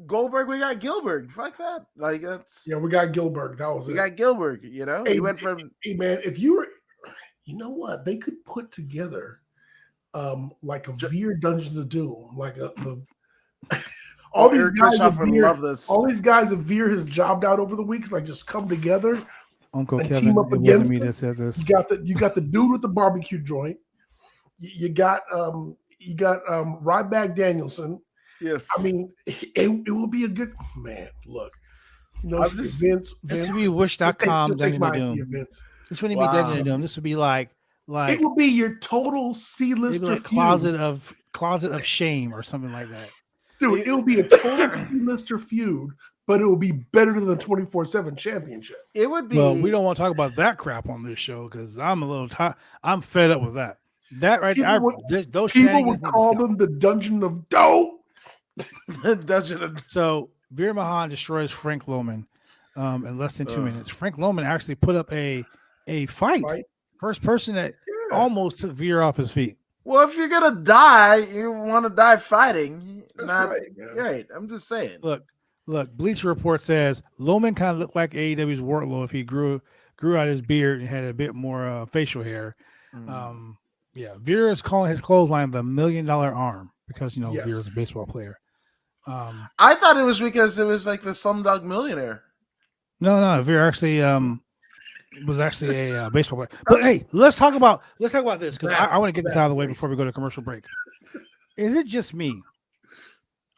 Goldberg, we got Gilbert. Fuck that. Like, that's we got Gilbert. That was we got Gilbert. He went from. Hey man, if you were, what they could put together. Like a Veer Dungeons of Doom, like all these guys love this. All these guys that Veer has jobbed out over the weeks, like just come together. Uncle and Kevin, team up against me that said this. You got the dude with the barbecue joint. You got Ryback Danielson. Yeah, I mean, it will be a good man. Look, Vince. This would be Wish.com Dungeons of Doom. This wouldn't be Dungeons of Doom. This would be like Like it would be your total maybe C-lister like feud. closet of shame or something like that. Dude, it would be a total C-lister feud, but it would be better than the 24/7 championship. It would be. Well, we don't want to talk about that crap on this show because I'm a little tired. I'm fed up with that. That right there, those People would shenanigans need to call stop. them the Dungeon of Dope. So Veer Mahan destroys Frank Loman in less than 2 minutes. Frank Loman actually put up a fight. First person that almost took Veer off his feet. Well, if you're gonna die, you want to die fighting. That's not right, man. right. I'm just saying. Look. Bleacher Report says Loman kind of looked like AEW's Wardlow if he grew out his beard and had a bit more facial hair. Yeah, Veer is calling his clothesline the $1 million arm because Veer is a baseball player. I thought it was because it was like the Slumdog Millionaire. No, Veer actually was actually a baseball player. But hey, let's talk about this because I want to get this out of the way before we go to commercial break. Is it just me,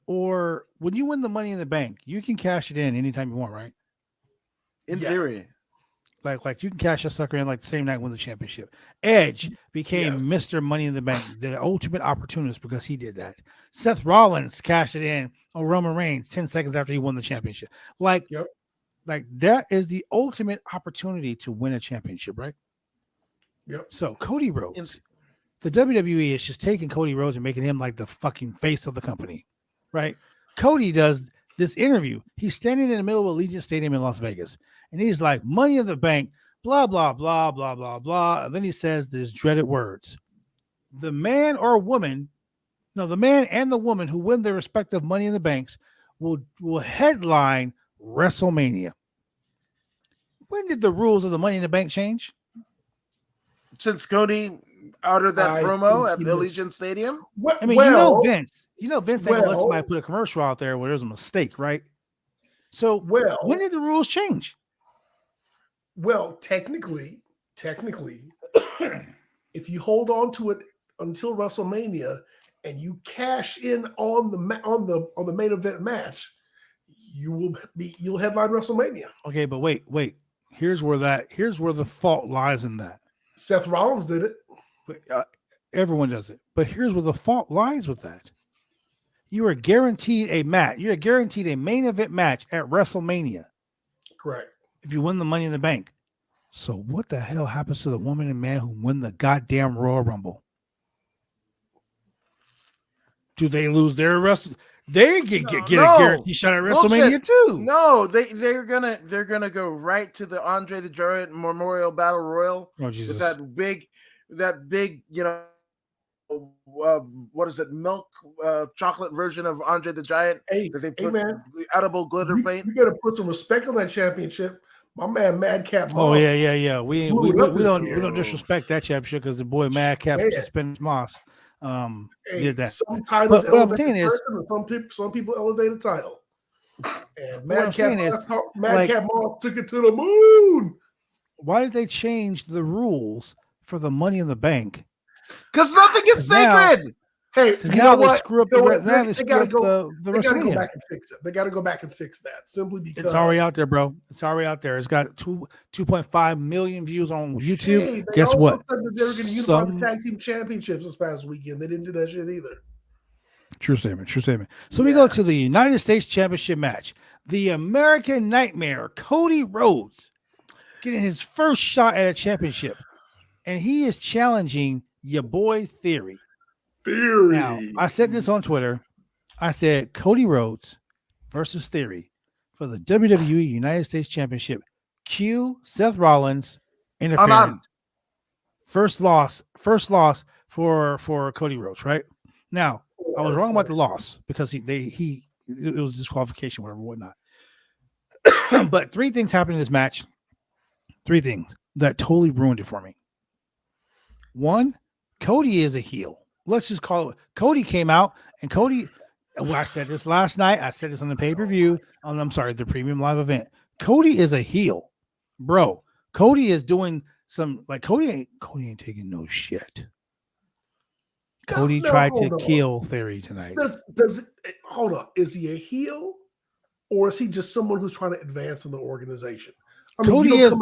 or when you win the Money in the Bank, you can cash it in anytime you want, right? In theory. Like you can cash a sucker in like the same night win the championship. Edge became Mr. Money in the Bank, the ultimate opportunist because he did that. Seth Rollins cashed it in on Roman Reigns 10 seconds after he won the championship. Like that is the ultimate opportunity to win a championship, right? Yep. So Cody Rhodes, the WWE is just taking Cody Rhodes and making him like the fucking face of the company, right? Cody does this interview. He's standing in the middle of Allegiant Stadium in Las Vegas, and he's like, Money in the Bank, blah, blah, blah, blah, blah, blah. And then he says these dreaded words. The man and the woman who win their respective Money in the Banks will headline WrestleMania. When did the rules of the Money in the Bank change? Since Cody uttered that promo at Allegiant Stadium? I mean, Vince. Vince ain't gonna let somebody put a commercial out there where there's a mistake, right? So when did the rules change? Well, technically, if you hold on to it until WrestleMania and you cash in on the main event match, you'll headline WrestleMania. Okay, but wait. Here's where the fault lies in that. Seth Rollins did it. Everyone does it. But here's where the fault lies with that. You are guaranteed a match. You're guaranteed a main event match at WrestleMania. Correct. If you win the Money in the Bank. So what the hell happens to the woman and man who win the goddamn Royal Rumble? Do they lose their wrestle? They get a guaranteed shot at WrestleMania too. No, they're gonna go right to the Andre the Giant Memorial Battle Royal. Oh Jesus! With that big, what is it? Milk chocolate version of Andre the Giant that they put edible glitter paint. You gotta put some respect on that championship. My man Madcap. Oh yeah. We don't disrespect that championship because the boy Madcap Spence Moss did that. Some titles but what I'm saying is, some people elevate a title, and Madcap Moss took it to the moon. Why did they change the rules for the Money in the Bank? Because nothing is sacred. Hey, you know what? They gotta go back and fix it. They got to go back and fix that simply because it's already out there, bro. It's already out there. It's got 2.5 million views on YouTube. Hey, guess what? They were going to unify the tag team championships this past weekend. They didn't do that shit either. True statement. So we go to the United States Championship match. The American Nightmare, Cody Rhodes, getting his first shot at a championship, and he is challenging your boy Theory. Now, I said this on Twitter. I said Cody Rhodes versus Theory for the WWE United States Championship. Cue Seth Rollins interference. First loss for Cody Rhodes, right? Now, I was wrong about the loss because it was disqualification, whatnot. But three things happened in this match. Three things that totally ruined it for me. One, Cody is a heel. Let's just call it. Cody came out, and Cody. Well, I said this last night. I said this on the pay-per-view. The premium live event. Cody is a heel, bro. Cody is doing some Cody ain't taking no shit. Cody tried to kill Theory tonight. Hold up? Is he a heel, or is he just someone who's trying to advance in the organization? Cody is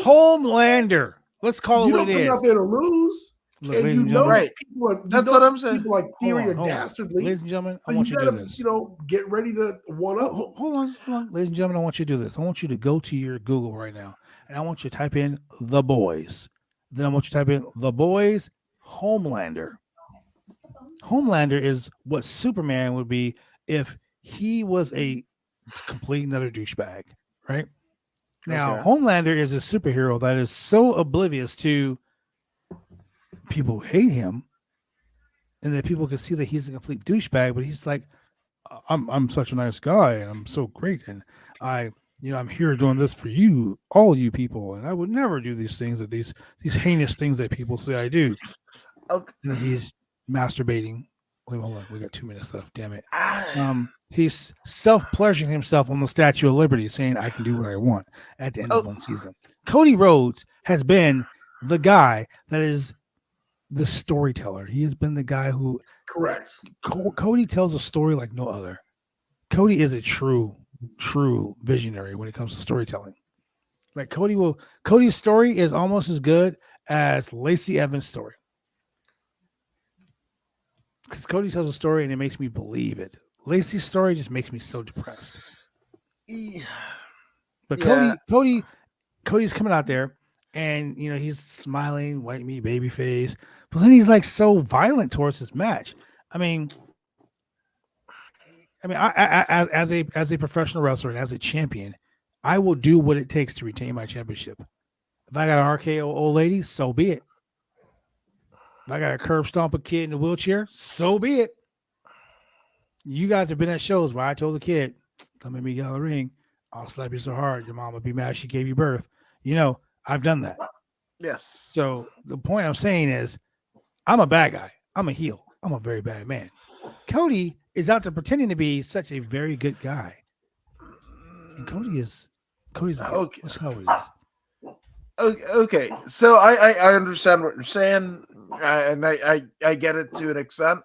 Homelander. Let's call You it what don't it come is. out there to lose. Look, And ladies you and know gentlemen, Right. people are, That's what I'm saying. people like Theory and Dastardly. Ladies and gentlemen, I So want you you to do gotta, this. get ready to one up them. Hold on. Ladies and gentlemen, I want you to do this. I want you to go to your Google right now, and I want you to type in The Boys. Then I want you to type in The Boys Homelander. Homelander is what Superman would be if he was a complete another douchebag, right? Now, Okay. Homelander is a superhero that is so oblivious to people who hate him, and that people can see that he's a complete douchebag, but he's like, I'm such a nice guy, and I'm so great, and I'm here doing this for you, all you people, and I would never do these things that these heinous things that people say I do. Okay. And then he's masturbating. Wait, hold on, we got 2 minutes left. Damn it. Ah, He's self-pleasuring himself on the Statue of Liberty, saying I can do what I want at the end of Oh. one season. Cody Rhodes has been the guy that is the storyteller. He has been the guy who Correct. Cody tells a story like no other. Cody is a true visionary when it comes to storytelling. Like Cody's story is almost as good as Lacey Evans' story. Because Cody tells a story and it makes me believe it. Lacey's story just makes me so depressed. yeah. But Yeah. Cody's coming out there and he's smiling, white meat, baby face. But then he's like so violent towards his match. I mean, I as a professional wrestler and as a champion, I will do what it takes to retain my championship. If I got an RKO old lady, so be it. If I got to curb stomp a kid in a wheelchair, so be it. You guys have been at shows where I told the kid, "Don't make me yell a ring. I'll slap you so hard your mom will be mad she gave you birth." I've done that. Yes. So the point I'm saying is, I'm a bad guy. I'm a heel. I'm a very bad man. Cody is out there pretending to be such a very good guy, and Cody's Okay. That's how it is. Okay. So I understand what you're saying, and I get it to an extent,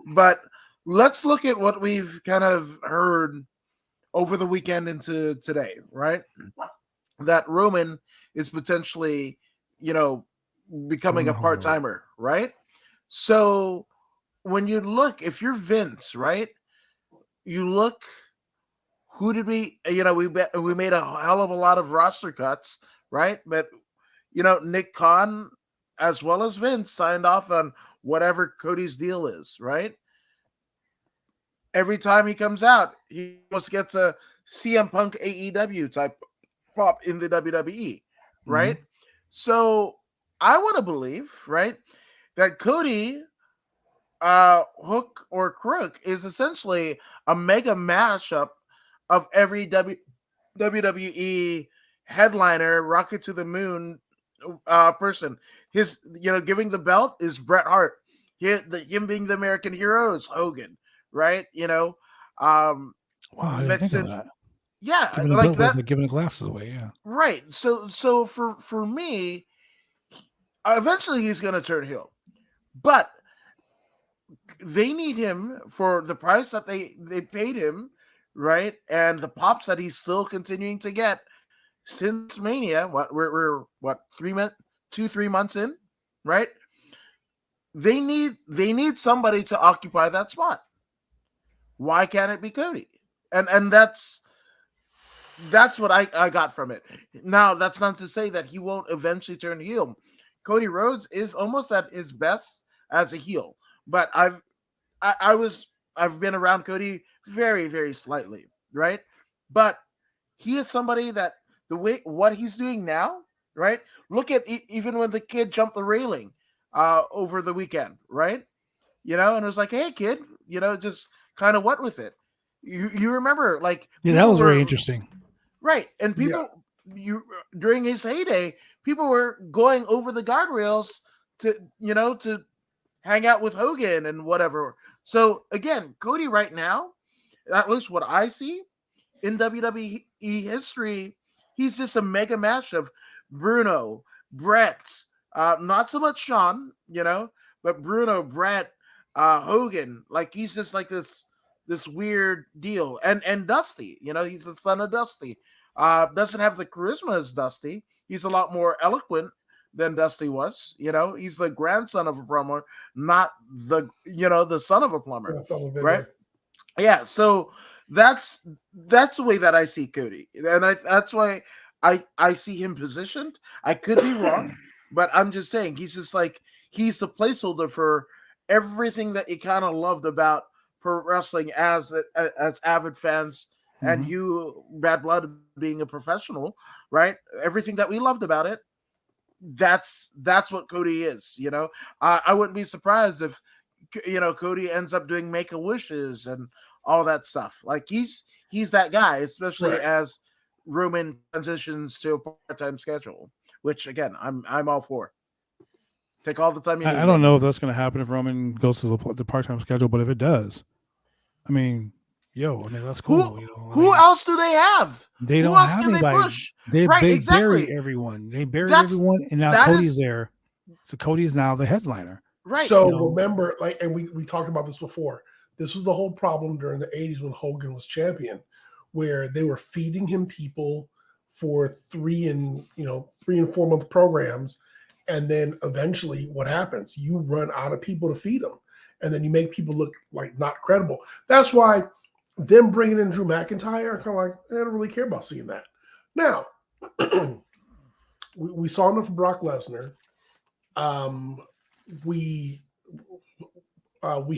but let's look at what we've kind of heard over the weekend into today, right? That Roman is potentially, becoming a part-timer, right? So when you look, if you're Vince, right? You look, who did we made a hell of a lot of roster cuts, right? But Nick Khan as well as Vince signed off on whatever Cody's deal is, right? Every time he comes out, he almost gets a CM Punk AEW type pop in the WWE, right? Mm-hmm. So I want to believe, right, that Cody, hook or crook, is essentially a mega mashup of every WWE headliner, Rocket to the Moon person. His, giving the belt is Bret Hart. Him being the American hero is Hogan, right? Wow, I didn't think of that. Yeah, Giving the like belt that. like giving the glasses away. Yeah. Right. So for me, eventually he's going to turn heel, but they need him for the price that they paid him, right? And the pops that he's still continuing to get since Mania. We're 3 months in, right? They need somebody to occupy that spot. Why can't it be Cody? And that's what I got from it. Now, that's not to say that he won't eventually turn heel. Cody Rhodes is almost at his best as a heel, but I've been around Cody very, very slightly, right? But he is somebody that the way what he's doing now, right? Look at even when the kid jumped the railing over the weekend, right? And it was like, hey, kid, just kind of went with it. You remember, like, Yeah, that was very interesting. Right. And people, during his heyday, people were going over the guardrails to hang out with Hogan and whatever. So again, Cody right now, at least what I see in WWE history, he's just a mega mash of Bruno, Brett, not so much Shawn, but Bruno, Brett, Hogan. Like, he's just like this weird deal. And Dusty, he's the son of Dusty. Doesn't have the charisma as Dusty. He's a lot more eloquent, than Dusty was. He's the grandson of a plumber, not the son of a plumber, right? Yeah. So that's the way that I see Cody, and that's why I see him positioned. I could be wrong, but I'm just saying he's just like he's the placeholder for everything that you kind of loved about pro wrestling as avid fans, and you, Bad Blood, being a professional, right? Everything that we loved about it. That's what Cody is. I wouldn't be surprised if Cody ends up doing Make-A-Wishes and all that stuff. Like he's that guy, especially as Roman transitions to a part-time schedule, which again I'm all for. Take all the time you need. I don't know if that's going to happen if Roman goes to the part-time schedule, but if it does, I mean, that's cool. Who else do they have? They don't have anybody. They bury everyone. They bury everyone, and now Cody's there. So Cody is now the headliner. Right. So remember, and we talked about this before. This was the whole problem during the 80s when Hogan was champion, where they were feeding him people for 3 and 4 month programs. And then eventually what happens? You run out of people to feed them. And then you make people look like not credible. That's why them bringing in Drew McIntyre, kind of like, I don't really care about seeing that. Now, we saw enough of Brock Lesnar. We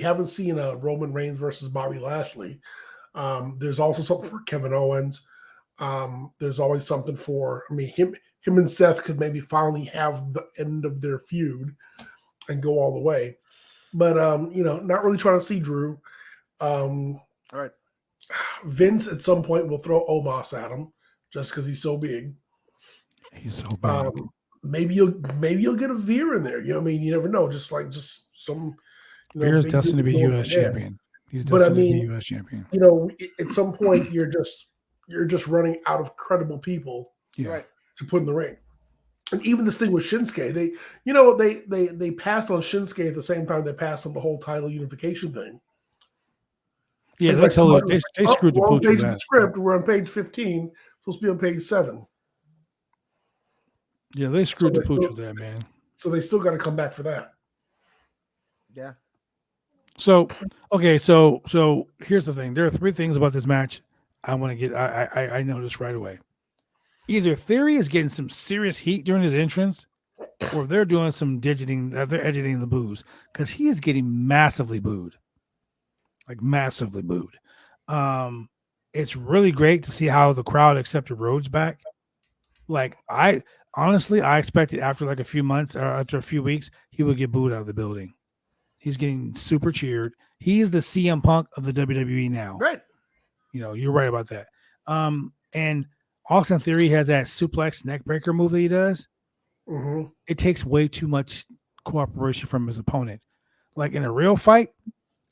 haven't seen a Roman Reigns versus Bobby Lashley. There's also something for Kevin Owens. There's always something for, him and Seth could maybe finally have the end of their feud and go all the way. But, not really trying to see Drew. All right. Vince at some point will throw Omos at him just because he's so big. He's so big. Maybe you'll get a Veer in there. You never know. Just some. Veer is destined to be U.S. champion. He's destined to be U.S. champion. At some point you're just running out of credible people to put in the ring. And even this thing with Shinsuke, they passed on Shinsuke at the same time they passed on the whole title unification thing. Yeah, they screwed the pooch page with of the script. We're on page 15. Supposed to be on page 7. Yeah, they screwed the pooch with that, man. So they still got to come back for that. Yeah. So here's the thing. There are 3 things about this match I want to get. I noticed right away. Either Theory is getting some serious heat during his entrance, or they're doing some digiting. They're editing the boos because he is getting massively booed. Like massively booed. It's really great to see how the crowd accepted Rhodes back. Like I expected after like a few months or after a few weeks, he would get booed out of the building. He's getting super cheered. He is the CM Punk of the WWE now. Right. You're right about that. And Austin Theory has that suplex neck breaker move that he does. Mm-hmm. It takes way too much cooperation from his opponent. Like in a real fight,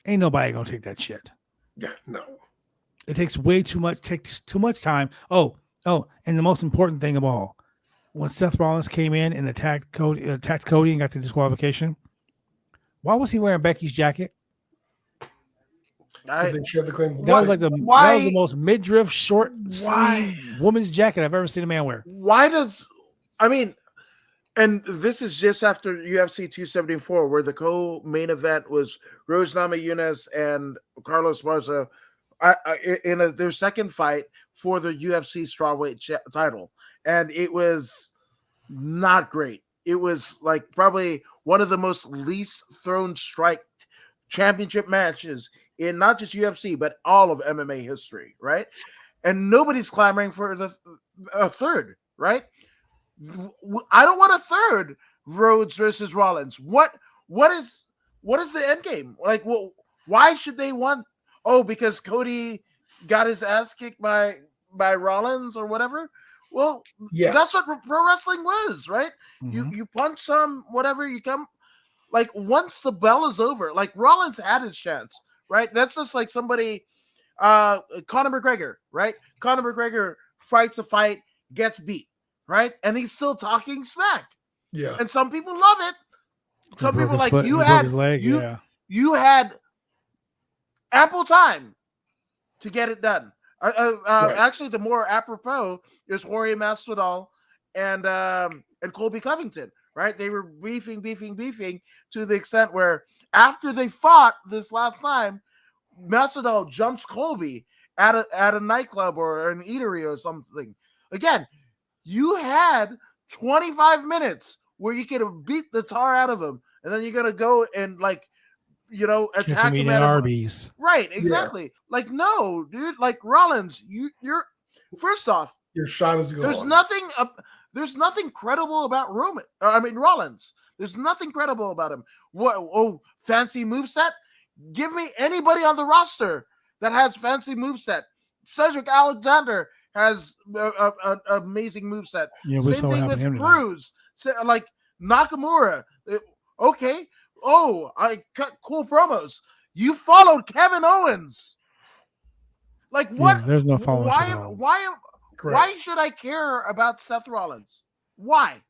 ain't nobody gonna take that shit. Yeah, no. It takes takes too much time. Oh, and the most important thing of all, when Seth Rollins came in and attacked Cody and got the disqualification, why was he wearing Becky's jacket? They shared the claim. That was the most midriff short sleeve woman's jacket I've ever seen a man wear. And this is just after UFC 274, where the co-main event was Rose Namajunas and Carlos Barza in their second fight for the UFC strawweight title. And it was not great. It was like probably one of the most least thrown strike championship matches in not just UFC, but all of MMA history, right? And nobody's clamoring for a third, right? I don't want a third Rhodes versus Rollins. What is the end game? Like, why should they want? Oh, because Cody got his ass kicked by Rollins or whatever. Well, yeah, that's what pro wrestling was, right? Mm-hmm. You punch some, whatever, you come. Like once the bell is over, like Rollins had his chance, right? That's just like somebody, Conor McGregor, right? Conor McGregor fights a fight, gets beat. Right, and he's still talking smack. Yeah, and some people love it. Some people like you had ample time to get it done. Right. Actually, the more apropos is Jorge Masvidal and Colby Covington. right? They were beefing to the extent where after they fought this last time, Masvidal jumps Colby at a nightclub or an eatery or something. Again, you had 25 minutes where you could have beat the tar out of him, and then you're gonna go and attack him at Arby's. Right, exactly. Yeah. Like, no, dude. Like Rollins, you're first off, your shot is gone. There's nothing credible about Rollins. There's nothing credible about him. What? Oh, fancy moveset? Give me anybody on the roster that has fancy moveset. Cedric Alexander has an amazing moveset. Yeah, same thing with Cruz. Like Nakamura. Okay. Oh, I cut cool promos. You followed Kevin Owens. Like what? Yeah, there's no following. Why should I care about Seth Rollins? Why?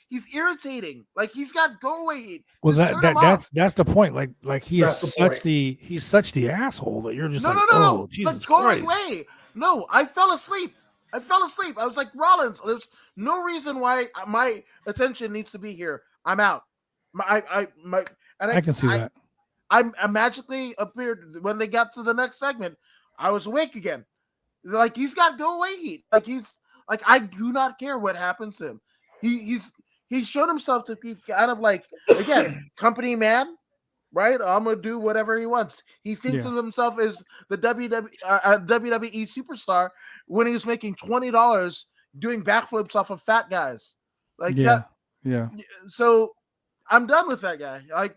He's irritating. Like he's got go away heat. Well, that's the point. Like he's such the asshole that you're just no. Jesus but go Christ. away. No, I fell asleep. I was like, Rollins, there's no reason why my attention needs to be here. I'm out. I can see that. I magically appeared when they got to the next segment. I was awake again. Like he's got go away heat. Like he's like I do not care what happens to him. He showed himself to be kind of like again company man, right? I'm gonna do whatever he wants. He thinks of himself as the WWE superstar when he was making $20 doing backflips off of fat guys. Like that. Yeah. So I'm done with that guy. Like,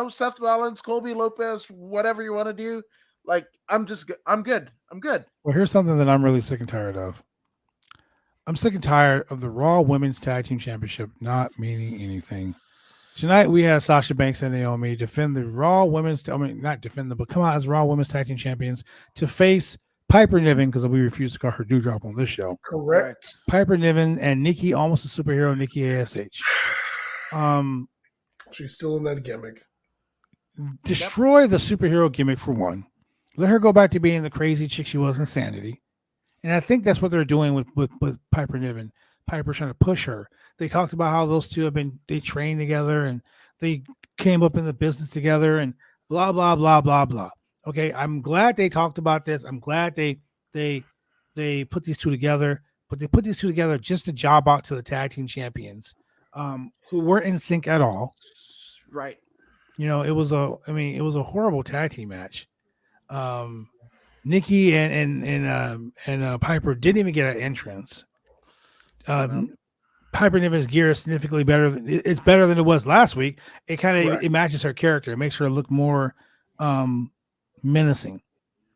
Seth Rollins, Colby Lopez, whatever you want to do. Like, I'm good. Well, here's something that I'm really sick and tired of. I'm sick and tired of the Raw Women's Tag Team Championship not meaning anything. Tonight we had Sasha Banks and Naomi defend the Raw Women's. Not defend them, but come out as Raw Women's Tag Team Champions to face Piper Niven, because we refuse to call her Doudrop on this show. Correct. Piper Niven and Nikki, almost a superhero, Nikki ASH. She's still in that gimmick. Destroy the superhero gimmick for one. Let her go back to being the crazy chick she was in Sanity. And I think that's what they're doing with Piper Niven. Piper's trying to push her. They talked about how those two they trained together and they came up in the business together and blah, blah, blah, blah, blah. Okay, I'm glad they talked about this. I'm glad they put these two together, but they put these two together just to job out to the tag team champions, who weren't in sync at all. Right. It was a horrible tag team match. Nikki and Piper didn't even get an entrance. Piper Niven's gear is significantly better. It's better than it was last week. It kind of it matches her character. It makes her look more menacing.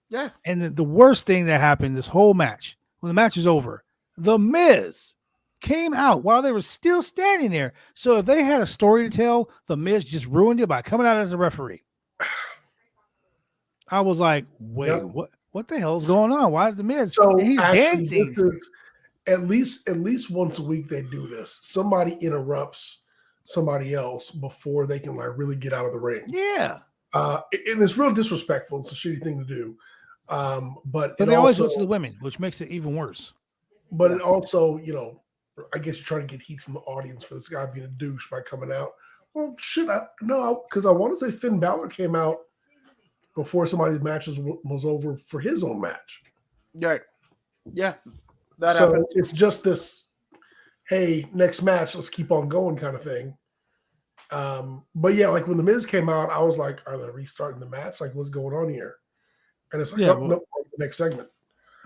Yeah. And the worst thing that happened this whole match, when the match is over, The Miz came out while they were still standing there. So if they had a story to tell, The Miz just ruined it by coming out as a referee. I was like, wait, what the hell is going on? Why is The Miz? So he's dancing. At least once a week they do this. Somebody interrupts somebody else before they can really get out of the ring. Yeah. And it's real disrespectful. It's a shitty thing to do. But they always go to the women, which makes it even worse. But it also, I guess you're trying to get heat from the audience for this guy being a douche by coming out. Well, shit, because I want to say Finn Balor came out before somebody's matches was over for his own match. Right. Yeah. That happened. It's just this, hey, next match, let's keep on going kind of thing. But yeah, like when The Miz came out, I was like, are they restarting the match? Like, what's going on here? And it's like, no, the next segment.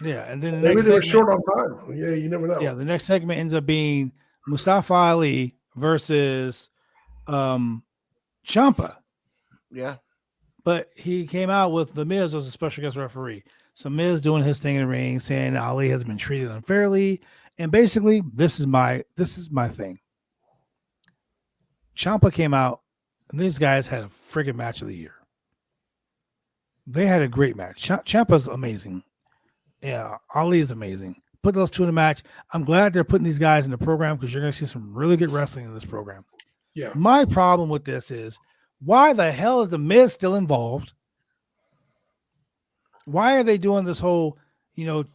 Yeah, and then maybe they were short on time. Yeah, you never know. Yeah, the next segment ends up being Mustafa Ali versus Ciampa. Yeah. But he came out with The Miz as a special guest referee. So Miz doing his thing in the ring, saying Ali has been treated unfairly. And basically, this is my thing. Ciampa came out, and these guys had a friggin' match of the year. They had a great match. Ciampa's amazing. Yeah, Ali is amazing. Put those two in the match. I'm glad they're putting these guys in the program because you're going to see some really good wrestling in this program. Yeah. My problem with this is, why the hell is The Miz still involved? Why are they doing this whole, Ali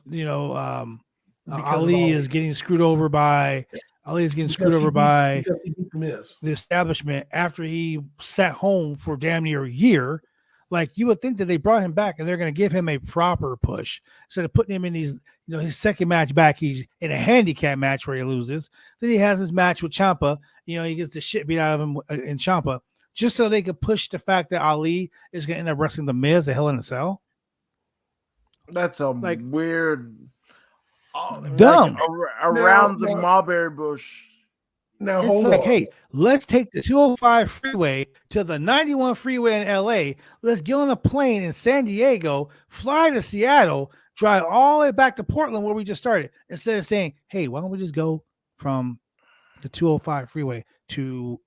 is getting screwed over by Ali's getting screwed over because he beat the Miz. The establishment after he sat home for damn near a year. Like, you would think that they brought him back and they're going to give him a proper push instead of putting him in these, his second match back. He's in a handicap match where he loses. Then he has his match with Ciampa. He gets the shit beat out of him in Ciampa just so they could push the fact that Ali is going to end up wrestling the Miz at Hell in a Cell. That's a weird, dumb around the mulberry bush. Now hold on. Hey, let's take the 205 freeway to the 91 freeway in LA. Let's get on a plane in San Diego, fly to Seattle, drive all the way back to Portland where we just started. Instead of saying, hey, why don't we just go from the 205 freeway to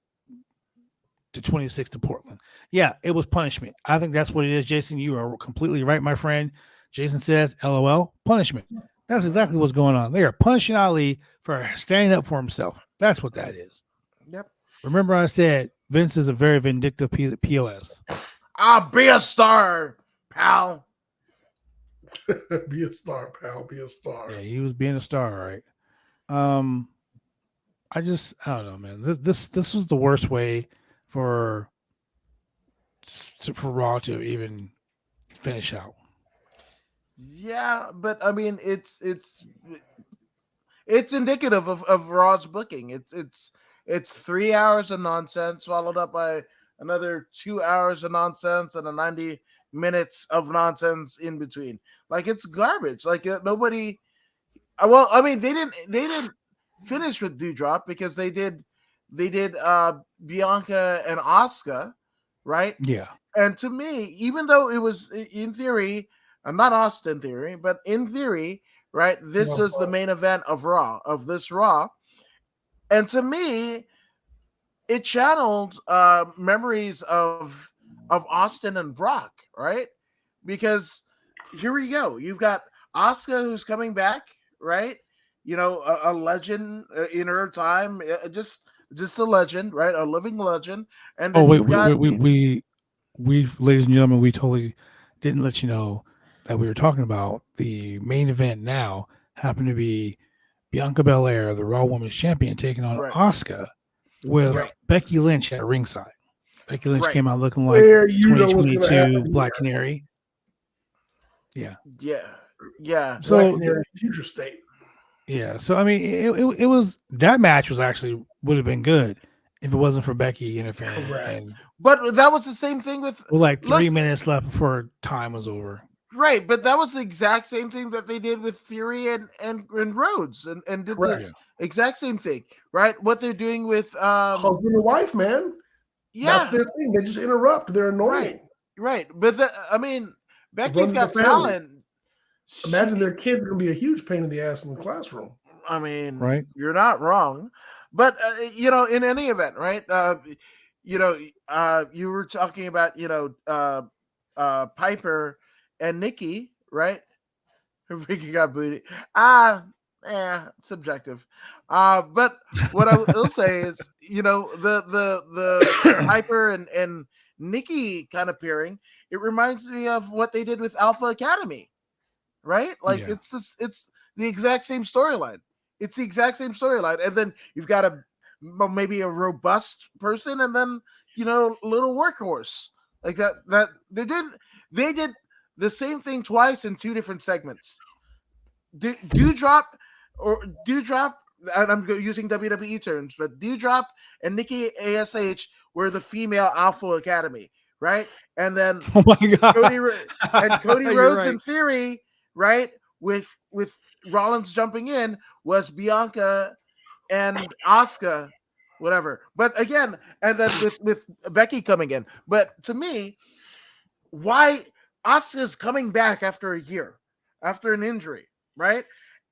26 to Portland? Yeah, it was punishment. I think that's what it is, Jason. You are completely right, my friend. Jason says, LOL, punishment. That's exactly what's going on. They are punishing Ali for standing up for himself. That's what that is. Yep. Remember I said Vince is a very vindictive POS. I'll be a star, pal. Be a star, pal. Be a star. Yeah, he was being a star, right? I don't know, man. This was the worst way for Raw to even finish out. Yeah, but I mean, it's indicative of Raw's booking. It's 3 hours of nonsense followed up by another 2 hours of nonsense and a 90 minutes of nonsense in between. Like, it's garbage. Like, nobody. Well, I mean, they didn't finish with Doudrop because they did Bianca and Asuka, right? Yeah. And to me, even though it was in theory, not Austin theory, but in theory, right? This was the main event of this Raw. And to me, it channeled memories of Austin and Brock, right? Because here we go. You've got Asuka who's coming back, right? A legend in her time, just a legend, right? A living legend. And then we ladies and gentlemen, we totally didn't let you know that we were talking about the main event now happened to be Bianca Belair, the Raw Women's Champion, taking on Asuka with Becky Lynch at ringside. Becky Lynch came out looking like 2022 Black Canary. Yeah. So Black Canary future state. Yeah. So I mean, it was that match was actually would have been good if it wasn't for Becky interfering. But that was the same thing with 3 minutes left before time was over. Right, but that was the exact same thing that they did with Fury and Rhodes and did the exact same thing, right? What they're doing with husband and wife, man. Yeah, that's their thing. They just interrupt. They're annoying. Right. But Becky's got talent. Imagine their kid's gonna be a huge pain in the ass in the classroom. I mean, you're not wrong. But in any event, right? You were talking about Piper and Nikki, right? Ricky got booted. Subjective. But what I will say is, the Piper and Nikki kind of pairing, it reminds me of what they did with Alpha Academy, right? Like it's the exact same storyline. It's the exact same storyline, and then you've got maybe a robust person, and then little workhorse like that. That they did the same thing twice in two different segments. Doudrop, and I'm using WWE terms, but Doudrop and Nikki ASH were the female Alpha Academy, right? And then Cody Rhodes in theory, right? With Rollins jumping in was Bianca and Asuka, whatever. But again, and then with Becky coming in. But to me, why Asuka's coming back after a year, after an injury, right?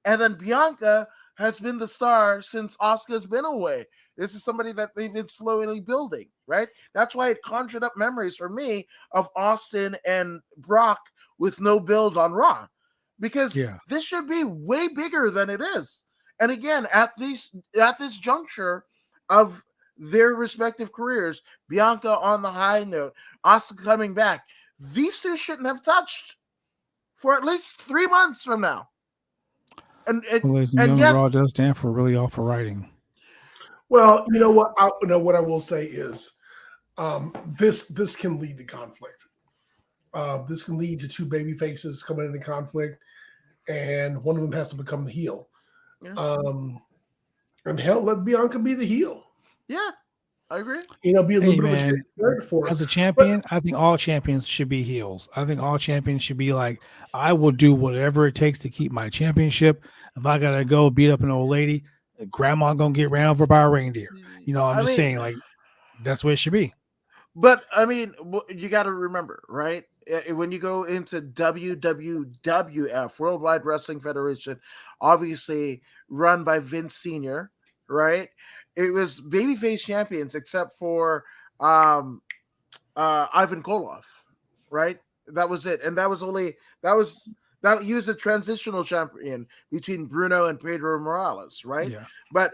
And then Bianca has been the star since Asuka's been away. This is somebody that they've been slowly building, right? That's why it conjured up memories for me of Austin and Brock with no build on Raw. Because this should be way bigger than it is. And again, at this juncture of their respective careers, Bianca on the high note, Asuka coming back, these two shouldn't have touched for at least 3 months from now. And yes, Raw does stand for really awful writing. Well, you know what? What I will say is, this can lead to conflict. This can lead to two baby faces coming into conflict, and one of them has to become the heel. Yeah. And hell, let Bianca be the heel. Yeah, I agree. Be a little Hey bit man, of a character for as it. a champion, I think all champions should be heels. I think all champions should be like, I will do whatever it takes to keep my championship. If I gotta go beat up an old lady, grandma gonna get ran over by a reindeer. I'm I just mean, saying, like, that's what it should be. but I mean, you got to remember, right? When you go into WWF, Worldwide Wrestling Federation, obviously run by Vince Senior, right? It was babyface champions except for Ivan Koloff, right? That was it, and that he was a transitional champion between Bruno and Pedro Morales, right? Yeah. But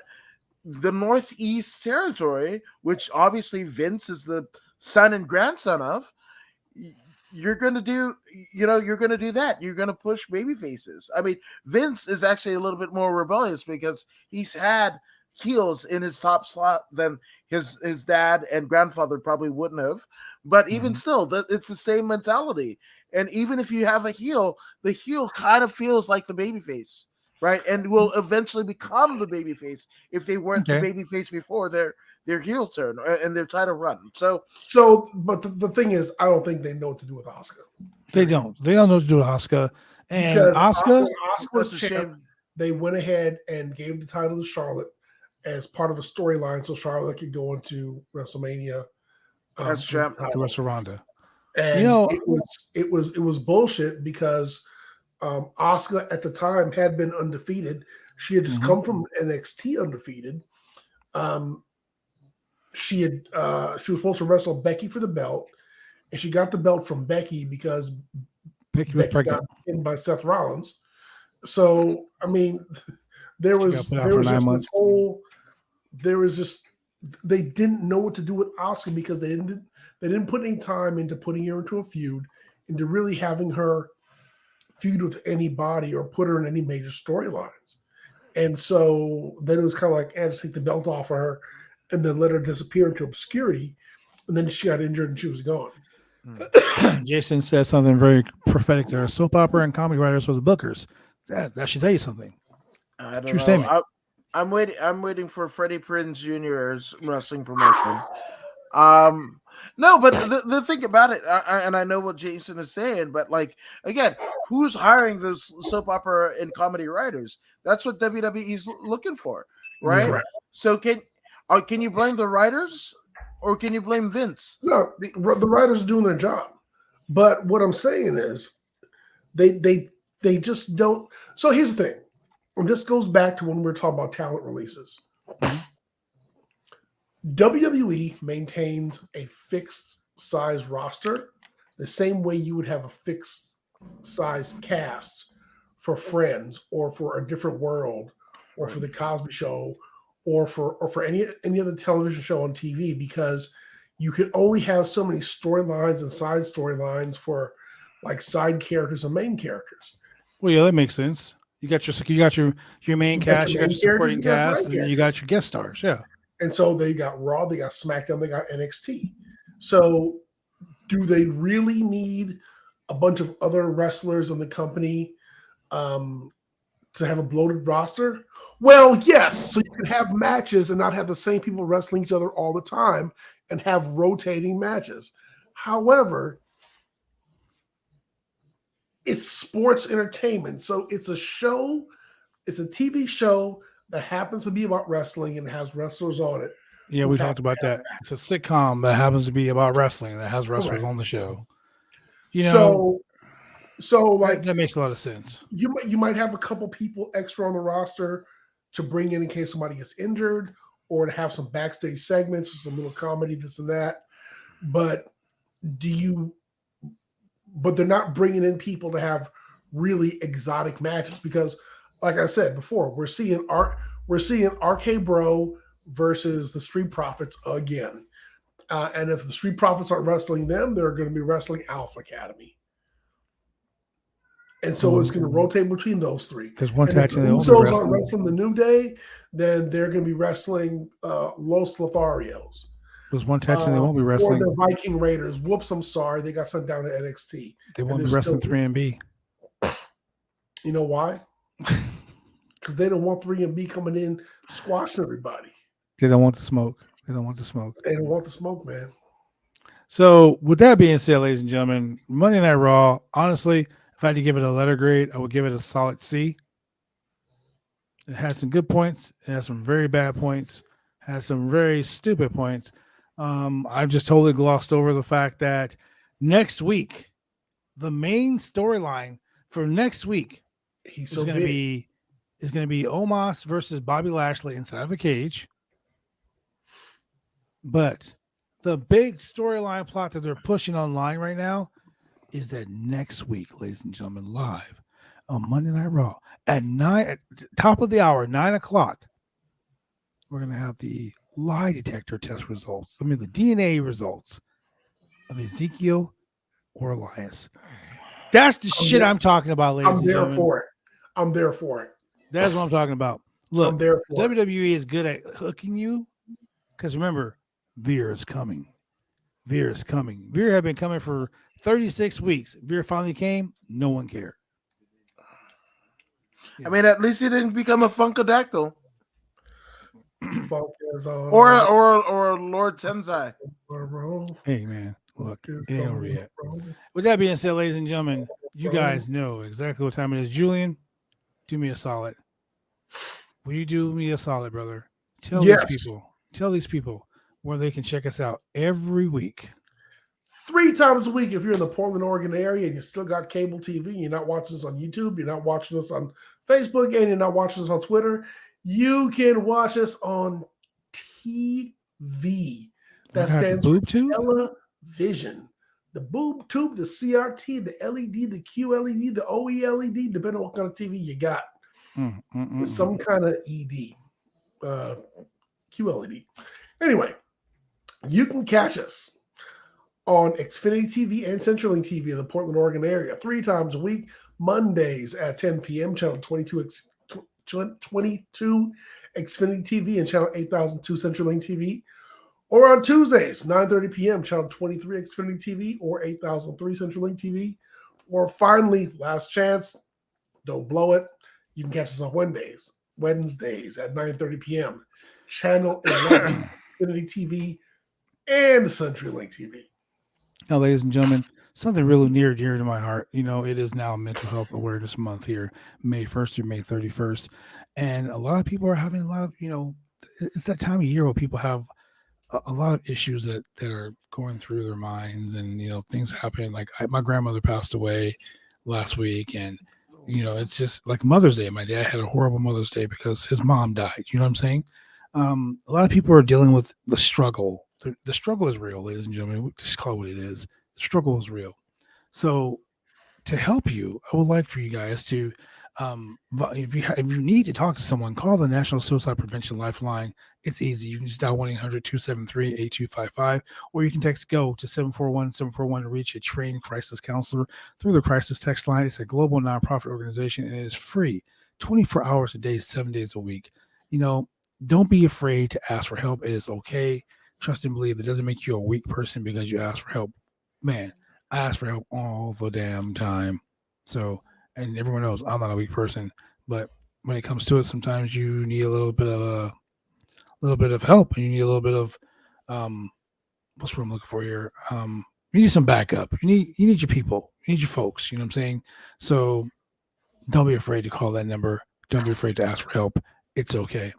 the Northeast Territory, which obviously Vince is the son and grandson of, you're gonna do that. You're gonna push baby faces. I mean, Vince is actually a little bit more rebellious because he's had heels in his top slot than his dad and grandfather probably wouldn't have. But even still, it's the same mentality. And even if you have a heel, the heel kind of feels like the baby face, right? And will eventually become the baby face if they weren't the baby face before their heel turn and their title run. So, but the thing is, I don't think they know what to do with Asuka. They don't know what to do with Asuka. And Because Asuka was that's a champ, shame. they went ahead and gave the title to Charlotte as part of a storyline, so Charlotte could go into WrestleMania. That's champ. to Wrestle Ronda. And it was bullshit because Asuka at the time had been undefeated. She had just come from NXT undefeated. She was supposed to wrestle Becky for the belt, and she got the belt from Becky because Becky was pregnant. got pinned by Seth Rollins. So I mean, there was just they didn't know what to do with Asuka because they didn't put any time into putting her into a feud, into really having her feud with anybody or put her in any major storylines. And so then it was kind of like, just take the belt off of her and then let her disappear into obscurity. And then she got injured and she was gone. Jason said something very prophetic there. Soap opera and comedy writers were the bookers. That should tell you something. I don't True know. statement. I'm waiting for Freddie Prinze Jr.'s wrestling promotion. No, but the thing about it, and I know what Jason is saying, but like again, who's hiring those soap opera and comedy writers? That's what WWE's looking for, right? Right. So can you blame the writers, or can you blame Vince? No, the writers are doing their job, but what I'm saying is, they just don't. So here's the thing, and this goes back to when we were talking about talent releases. WWE maintains a fixed size roster the same way you would have a fixed size cast for Friends or for A Different World or for The Cosby Show or for any other television show on TV, because you can only have so many storylines and side storylines for like side characters and main characters. Well, yeah, that makes sense. You got your main cast, you got your supporting cast, and then you got your guest stars. Yeah. And so they got Raw, they got SmackDown, they got NXT. So do they really need a bunch of other wrestlers in the company to have a bloated roster? Well, yes. So you can have matches and not have the same people wrestling each other all the time and have rotating matches. However, it's sports entertainment. So it's a show, it's a TV show that happens to be about wrestling and has wrestlers on it. Yeah, we talked about that. It's a sitcom that happens to be about wrestling that has wrestlers on the show. So like that makes a lot of sense. You might have a couple people extra on the roster to bring in case somebody gets injured, or to have some backstage segments or some little comedy, this and that. But they're not bringing in people to have really exotic matches, because like I said before, we're seeing RK Bro versus the Street Profits again. And if the Street Profits aren't wrestling them, they're going to be wrestling Alpha Academy. And so it's going to rotate between those three. Because one and if tag the team Usos aren't wrestling the New Day, then they're going to be wrestling Los Lotharios. There's one tag team they won't be wrestling. Or the Viking Raiders. Whoops, I'm sorry. They got sent down to NXT. They won't be wrestling 3MB. You know why? Because they don't want 3MB coming in squashing everybody. They don't want the smoke. They don't want the smoke. They don't want the smoke, man. So with that being said, ladies and gentlemen, Monday Night Raw, honestly, if I had to give it a letter grade, I would give it a solid C. It had some good points. It had some very bad points. It had some very stupid points. I've just totally glossed over the fact that next week, the main storyline for next week is going to be Omos versus Bobby Lashley inside of a cage. But the big storyline plot that they're pushing online right now is that next week, ladies and gentlemen, live on Monday Night Raw at top of the hour, 9:00, we're going to have the lie detector test results. I mean, the DNA results of Ezekiel or Elias. That's the shit I'm talking about, ladies and gentlemen. I'm there for it. That's what I'm talking about. Look, I'm there for WWE is good at hooking you because remember, Veer is coming. Veer is coming. Veer had been coming for 36 weeks. Veer finally came. No one cared. Yeah. I mean, at least he didn't become a Funkadactyl. or Lord Tenzai. Hey, man. Look, it ain't over yet. With that being said, ladies and gentlemen, you guys know exactly what time it is. Julian, do me a solid. Will you do me a solid, brother? Tell these people where they can check us out every week. 3 times a week if you're in the Portland, Oregon area and you still got cable TV, you're not watching us on YouTube, you're not watching us on Facebook, and you're not watching us on Twitter, you can watch us on TV. That stands for television. The boob tube, the CRT, the LED, the QLED, the OELED, depending on what kind of TV you got. Some kind of ED. QLED. Anyway, you can catch us on Xfinity TV and CenturyLink TV in the Portland, Oregon area 3 times a week, Mondays at 10 p.m., channel 22 Xfinity TV and channel 8002 CenturyLink TV, or on Tuesdays, 9:30 p.m., channel 23 Xfinity TV or 8003 CenturyLink TV, or finally, last chance, don't blow it, you can catch us on Wednesdays at 9:30 p.m., channel 11 Xfinity TV and CenturyLink TV. Now, ladies and gentlemen, something really near and dear to my heart. You know, it is now Mental Health Awareness Month here, May 1st through May 31st. And a lot of people are having a lot of, it's that time of year where people have a lot of issues that are going through their minds and, things happen. Like my grandmother passed away last week and, it's just like Mother's Day. My dad had a horrible Mother's Day because his mom died. You know what I'm saying? A lot of people are dealing with the struggle. The struggle is real, ladies and gentlemen. We just call it what it is. The struggle is real. So to help you, I would like for you guys to, if you need to talk to someone, call the National Suicide Prevention Lifeline. It's easy. You can just dial 1-800-273-8255, or you can text GO to 741-741 to reach a trained crisis counselor through the crisis text line. It's a global nonprofit organization, and it is free, 24 hours a day, 7 days a week. Don't be afraid to ask for help. It is okay. Trust and believe. It doesn't make you a weak person because you ask for help. Man, I ask for help all the damn time. So, and everyone knows I'm not a weak person, but when it comes to it, sometimes you need a little bit of help, and you need a little bit of what's what I'm looking for here. You need some backup. You need your people. You need your folks. You know what I'm saying? So, don't be afraid to call that number. Don't be afraid to ask for help. It's okay.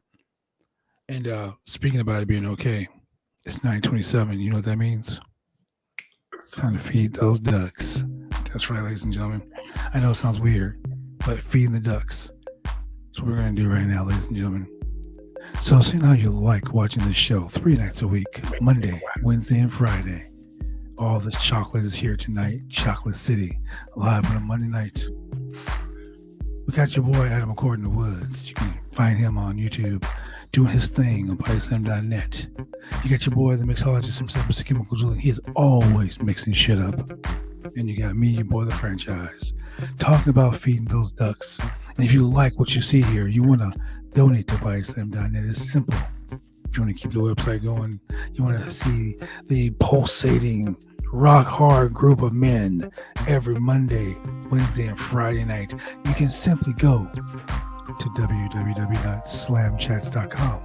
And speaking about it being okay, it's 9:27. You know what that means? It's time to feed those ducks. That's right, ladies and gentlemen. I know it sounds weird, but feeding the ducks. That's what we're going to do right now, ladies and gentlemen. So, seeing how you like watching this show 3 nights a week, Monday, Wednesday, and Friday. All this chocolate is here tonight. Chocolate City, live on a Monday night. We got your boy Adam McCord in the Woods. You can find him on YouTube doing his thing on PiSM.net. You got your boy, the mixologist himself, Mr. Julian. He is always mixing shit up. And you got me, your boy, the franchise. talking about feeding those ducks. And if you like what you see here, you want to donate to BodySlam.net. It's simple. If you want to keep the website going, you want to see the pulsating, rock hard group of men every Monday, Wednesday, and Friday night, you can simply go to www.slamchats.com.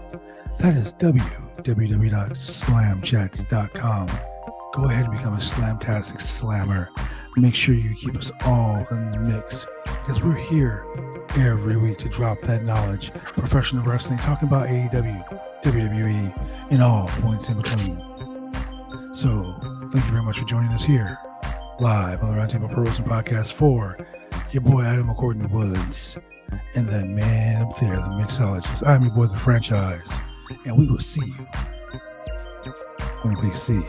That is www.slamchats.com. Go ahead and become a Slamtastic Slammer. Make sure you keep us all in the mix, because we're here every week to drop that knowledge. Professional wrestling, talking about AEW, WWE, and all points in between. So, thank you very much for joining us here, live on the Roundtable Pro Wrestling Podcast for your boy Adam McCord in the Woods, and that man up there, the Mixologist. I'm your boy, the Franchise, and we will see you when we see you.